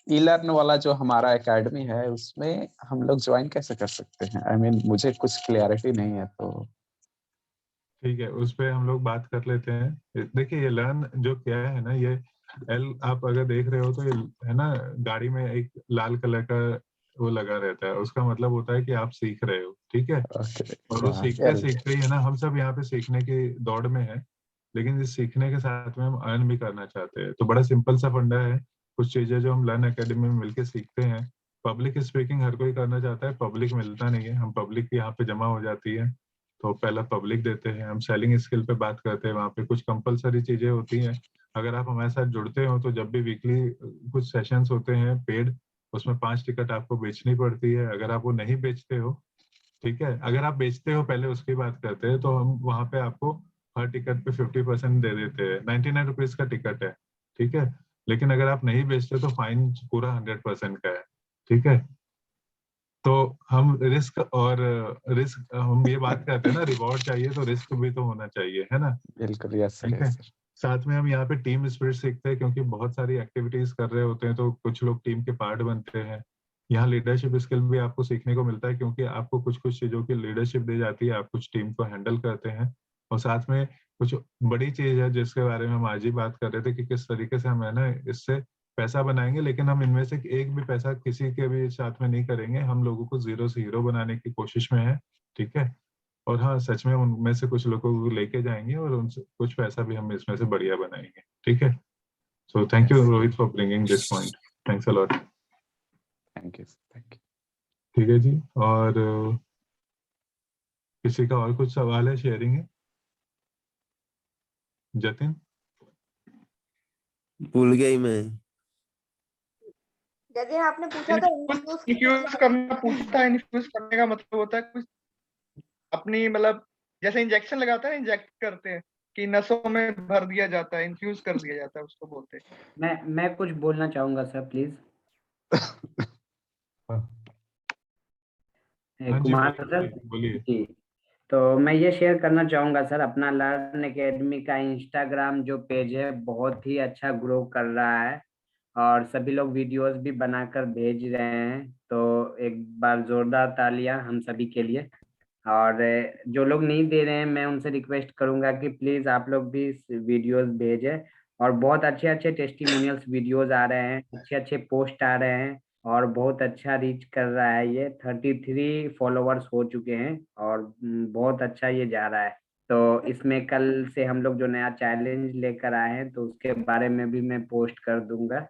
ई लर्न वाला जो हमारा एकेडमी है उसमें हम लोग ज्वाइन कैसे कर सकते हैं? आई मीन मुझे कुछ क्लियरिटी नहीं है, तो
ठीक है, उस पे हम लोग बात कर लेते हैं। देखिए, ये लर्न जो क्या है ना, ये आप अगर देख रहे हो तो ये है ना, गाड़ी में एक लाल कलर का वो लगा रहता है, उसका मतलब होता है कि आप सीख रहे हो, ठीक है। और वो सीखते सीखते ही है ना, हम सब यहाँ पे सीखने की दौड़ में है, लेकिन इस सीखने के साथ में हम अर्न भी करना चाहते हैं। तो बड़ा सिंपल सा फंडा है, कुछ चीजें जो हम लर्न एकेडमी में मिलकर सीखते हैं। पब्लिक स्पीकिंग हर कोई करना चाहता है, पब्लिक मिलता नहीं है, हम पब्लिक यहाँ पे जमा हो जाती है, तो पहला पब्लिक देते हैं। हम सेलिंग स्किल पे बात करते हैं, वहाँ पे कुछ कंपलसरी चीजें होती हैं। अगर आप हमारे साथ जुड़ते हो तो जब भी वीकली कुछ सेशंस होते हैं पेड, उसमें 5 टिकट आपको बेचनी पड़ती है। अगर आप वो नहीं बेचते हो, ठीक है, अगर आप बेचते हो, पहले उसकी बात करते हैं, तो हम वहाँ पे आपको हर टिकट पे 50% दे देते हैं। 99 रुपीज का टिकट है, ठीक है, लेकिन अगर आप नहीं बेचते तो फाइन पूरा 100% का है, ठीक है। तो हम रिस्क हम ये बात करते हैं ना, रिवॉर्ड चाहिए तो रिस्क भी तो होना चाहिए, है ना।
बिल्कुल, यस सर,
ठीक है,
यस सर।
साथ में हम यहाँ पे टीम स्पिरिट सीखते हैं, क्योंकि बहुत सारी एक्टिविटीज कर रहे होते हैं तो कुछ लोग टीम के पार्ट बनते हैं। यहाँ लीडरशिप स्किल भी आपको सीखने को मिलता है, क्योंकि आपको कुछ कुछ चीजों की लीडरशिप दी जाती है, आप कुछ टीम को हैंडल करते हैं। और साथ में कुछ बड़ी चीज है जिसके बारे में हम आज ही बात कर रहे थे कि किस तरीके से हम है ना इससे पैसा बनाएंगे, लेकिन हम इनमें से एक भी पैसा किसी के भी साथ में नहीं करेंगे, हम लोगों को जीरो से हीरो बनाने की कोशिश में है, ठीक है। और हाँ, सच में उनमें से कुछ लोगों को लेके जाएंगे और उनसे कुछ पैसा भी हम इसमें से बढ़िया बनाएंगे, ठीक है। So thank you Rohit for bringing this point, thanks a lot.
Thank you, thank you.
ठीक है जी, और किसी का और कुछ सवाल है, शेयरिंग है? जतिन?
भूल गई मैं।
जैसे आपने पूछा था
इन्फ्यूज करना पूछता है, इन्फ्यूज करने का मतलब होता है कुछ अपनी मतलब जैसे इंजेक्शन लगाता है, इंजेक्ट करते हैं कि नसों में भर दिया जाता है, इन्फ्यूज कर दिया जाता है, उसको बोलते हैं।
मैं कुछ बोलना चाहूंगा सर, प्लीज।
हाँ जी,
कुमार सर
बोलिए।
जी, तो मैं ये शेयर करना चाहूंगा सर, अपना लर्न एकेडमी का इंस्टाग्राम जो पेज है बहुत ही अच्छा ग्रो कर रहा है और सभी लोग वीडियोस भी बनाकर भेज रहे हैं, तो एक बार जोरदार तालियां हम सभी के लिए। और जो लोग नहीं दे रहे हैं मैं उनसे रिक्वेस्ट करूंगा कि प्लीज आप लोग भी वीडियोस भेजें। और बहुत अच्छे अच्छे टेस्टिमोनियल्स वीडियोस आ रहे हैं, अच्छे अच्छे पोस्ट आ रहे हैं और बहुत अच्छा रीच कर रहा है। ये 33 फॉलोवर्स हो चुके हैं और बहुत अच्छा ये जा रहा है। तो इसमें कल से हम लोग जो नया चैलेंज लेकर आए हैं तो उसके बारे में भी मैं पोस्ट कर दूंगा।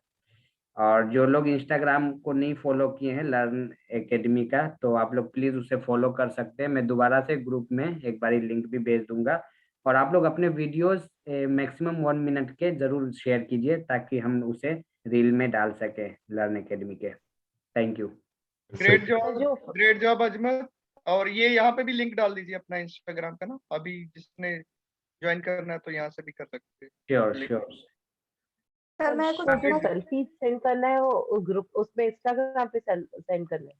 और जो लोग इंस्टाग्राम को नहीं फॉलो किए हैं लर्न एकेडमी का, तो आप लोग प्लीज उसे फॉलो कर सकते हैं। मैं दोबारा से ग्रुप में एक बारी लिंक भी भेज दूंगा और आप लोग अपने वीडियोस मैक्सिमम 1 मिनट के जरूर शेयर कीजिए ताकि हम उसे रील में डाल सके लर्न एकेडमी के। Thank you.
ग्रेट जॉब अजमत। और ये यहाँ पे भी लिंक डाल दीजिए अपना इंस्टाग्राम का ना, अभी जिसने ज्वाइन करना है तो यहाँ से भी कर सकते हैं।
Sure sure.
सर मैं कुछ
सेल्फी सेंड करना है वो ग्रुप, उसमें इंस्टाग्राम पे सेंड करना है।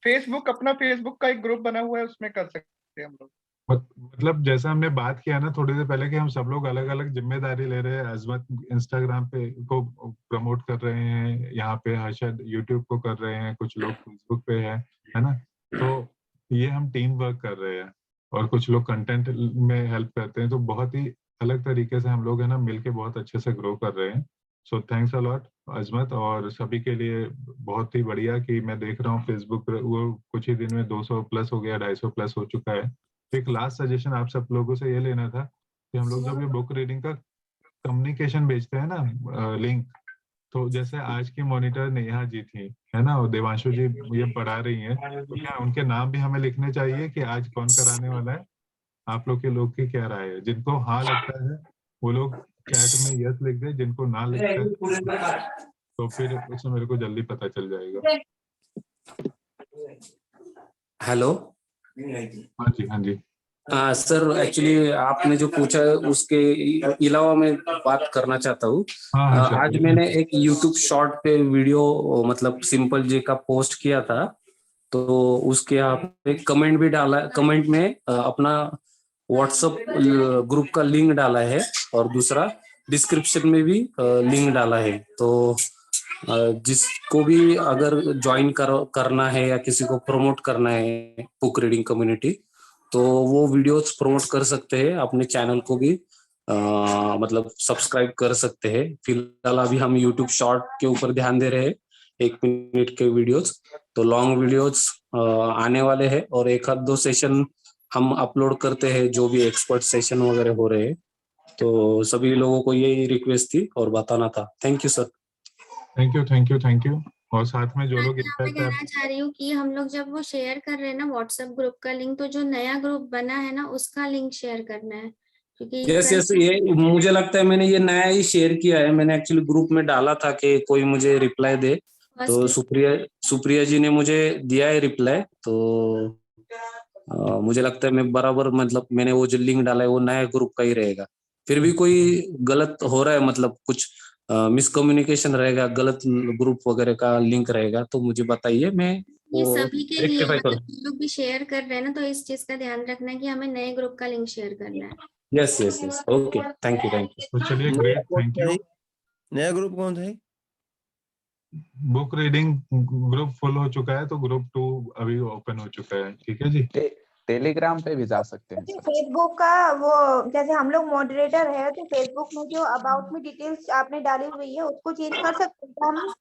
फेसबुक, अपना फेसबुक का एक ग्रुप बना हुआ है, उसमें कर सकते हैं हम लोग।
मतलब जैसा हमने बात किया ना थोड़ी देर पहले कि हम सब लोग अलग अलग जिम्मेदारी ले रहे हैं। अजमत इंस्टाग्राम पे को प्रमोट कर रहे हैं, यहाँ पे हर्षद यूट्यूब को कर रहे हैं, कुछ लोग फेसबुक पे है ना। तो ये हम टीम वर्क कर रहे हैं और कुछ लोग कंटेंट में हेल्प करते हैं, तो बहुत ही अलग तरीके से हम लोग है ना मिलके बहुत अच्छे से ग्रो कर रहे हैं। सो थैंक्स अ लॉट अजमत, और सभी के लिए बहुत ही बढ़िया कि मैं देख रहा हूँ फेसबुक पर वो कुछ ही दिन में 200 प्लस हो गया, 250 प्लस हो चुका है। एक लास्ट सजेशन आप सब लोगों से ये लेना था कि हम लोग जब ये बुक रीडिंग का कम्युनिकेशन भेजते हैं ना लिंक, तो जैसे आज की मॉनिटर नेहा जी थी है ना और देवांशु जी ये पढ़ा रही हैं, तो क्या उनके नाम भी हमें लिखने चाहिए कि आज कौन कराने वाला है? आप लोग की क्या राय है? जिनको हाँ लगता है वो लोग चैट में यस लिख दे, जिनको ना लगता है तो फिर उससे मेरे को जल्दी पता चल जाएगा।
हेलो।
हाँ जी, हाँ जी।
सर एक्चुअली आपने जो पूछा है उसके अलावा मैं बात करना चाहता हूँ। आज मैंने एक YouTube शॉर्ट पे वीडियो मतलब सिंपल जी का पोस्ट किया था, तो उसके यहाँ पे कमेंट भी डाला, कमेंट में अपना व्हाट्सएप ग्रुप का लिंक डाला है और दूसरा डिस्क्रिप्शन में भी लिंक डाला है। तो जिसको भी अगर ज्वाइन करना है या किसी को प्रमोट करना है बुक रीडिंग कम्युनिटी, तो वो वीडियोस प्रमोट कर सकते हैं, अपने चैनल को भी मतलब सब्सक्राइब कर सकते हैं। फिलहाल अभी हम YouTube शॉर्ट के ऊपर ध्यान दे रहे हैं, 1 मिनट के वीडियोस, तो लॉन्ग वीडियोस आने वाले हैं और 1-2 सेशन हम अपलोड करते हैं जो भी एक्सपर्ट सेशन वगैरह हो रहे हैं। तो सभी लोगों को यही रिक्वेस्ट थी और बताना था। Thank you sir.
Thank you. और साथ में जो लोग
मैं कहना चाह रही हूँ कि हम लोग जब वो शेयर कर रहे हैं ना व्हाट्सएप ग्रुप का लिंक, तो जो नया ग्रुप बना है ना उसका लिंक शेयर करना है, क्योंकि
यस ये मुझे लगता है मैंने ये नया ही शेयर किया है। मैंने एक्चुअली ग्रुप में डाला था कि कोई मुझे रिप्लाई दे, तो सुप्रिया जी ने मुझे दिया है रिप्लाई, तो मुझे लगता है मैं बराबर मतलब मैंने वो जो लिंक डाला है वो नया ग्रुप का ही रहेगा। फिर भी कोई गलत हो रहा है मतलब कुछ मिसकम्युनिकेशन रहेगा, गलत ग्रुप वगैरह का लिंक रहेगा तो मुझे बताइए, मैं
ये
वो
सभी के लिए
रेक्टिफाई
मतलब
करूँ।
हम लोग भी शेयर कर रहे हैं ना, तो इस चीज का ध्यान रखना है कि हमें नए ग्रुप का लिंक शेयर करना है।
Yes yes yes, okay, thank you thank
तो चलिए ग्रेट, थैंक यू।
नया ग्रुप कौन सा है?
बुक रीडिंग ग्रुप फुल हो चुका है तो ग्रुप 2 अभी ओपन हो चुका है। ठीक है जी।
टेलीग्राम पे भी जा सकते हैं सर।
फेसबुक का वो जैसे हम लोग मॉडरेटर है तो फेसबुक में जो अबाउट में डिटेल्स आपने डाली हुई है उसको चेंज कर सकते हैं क्या हम?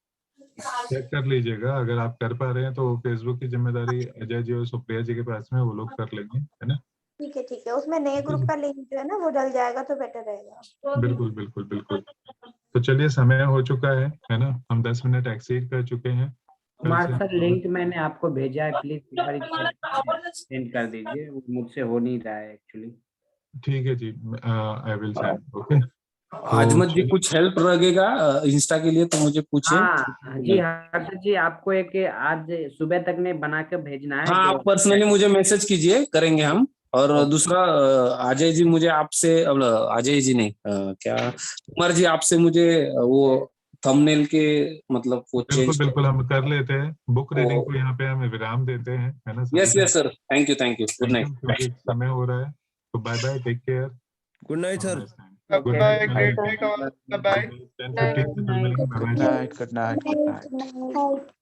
चेक कर लीजिएगा, अगर आप कर पा रहे हैं तो फेसबुक की जिम्मेदारी अजय जी और सुप्रिया जी के पास में, वो लोग कर लेंगे, है ना।
ठीक है, उसमें नए ग्रुप का लिंक जो है ना वो डल जाएगा तो बेटर रहेगा।
बिल्कुल बिल्कुल बिल्कुल। तो चलिए समय हो चुका है ना, हम 10 मिनट एक्सीड कर चुके हैं।
कुमार सर लिंक मैंने आपको भेजा है, प्लीज एक बार सेंड कर दीजिए, वो मुझसे हो नहीं रहा है एक्चुअली।
ठीक है जी, आई विल सेंड। ओके।
आजमत जी कुछ हेल्प लगेगा इंस्टा के लिए तो मुझे पूछे।
हाँ जी हर्षद जी, आपको एक आज सुबह तक में बना के भेजना है।
हाँ, आप पर्सनली मुझे मैसेज कीजिए, करेंगे हम। और दूसरा अजय जी मुझे आपसे, अजय जी नहीं क्या कुमार जी, आपसे मुझे वो थंबनेल के मतलब वो चेंज।
बिल्कुल हम कर लेते हैं। बुक रीडिंग को यहाँ पे हम विराम देते हैं, है ना।
Yes yes sir, thank you good night.
क्योंकि समय हो रहा है, तो bye bye, take care,
good night sir.
Bye bye, great week all, bye bye.
10:15 मिलेंगे। Bye bye.
Good night.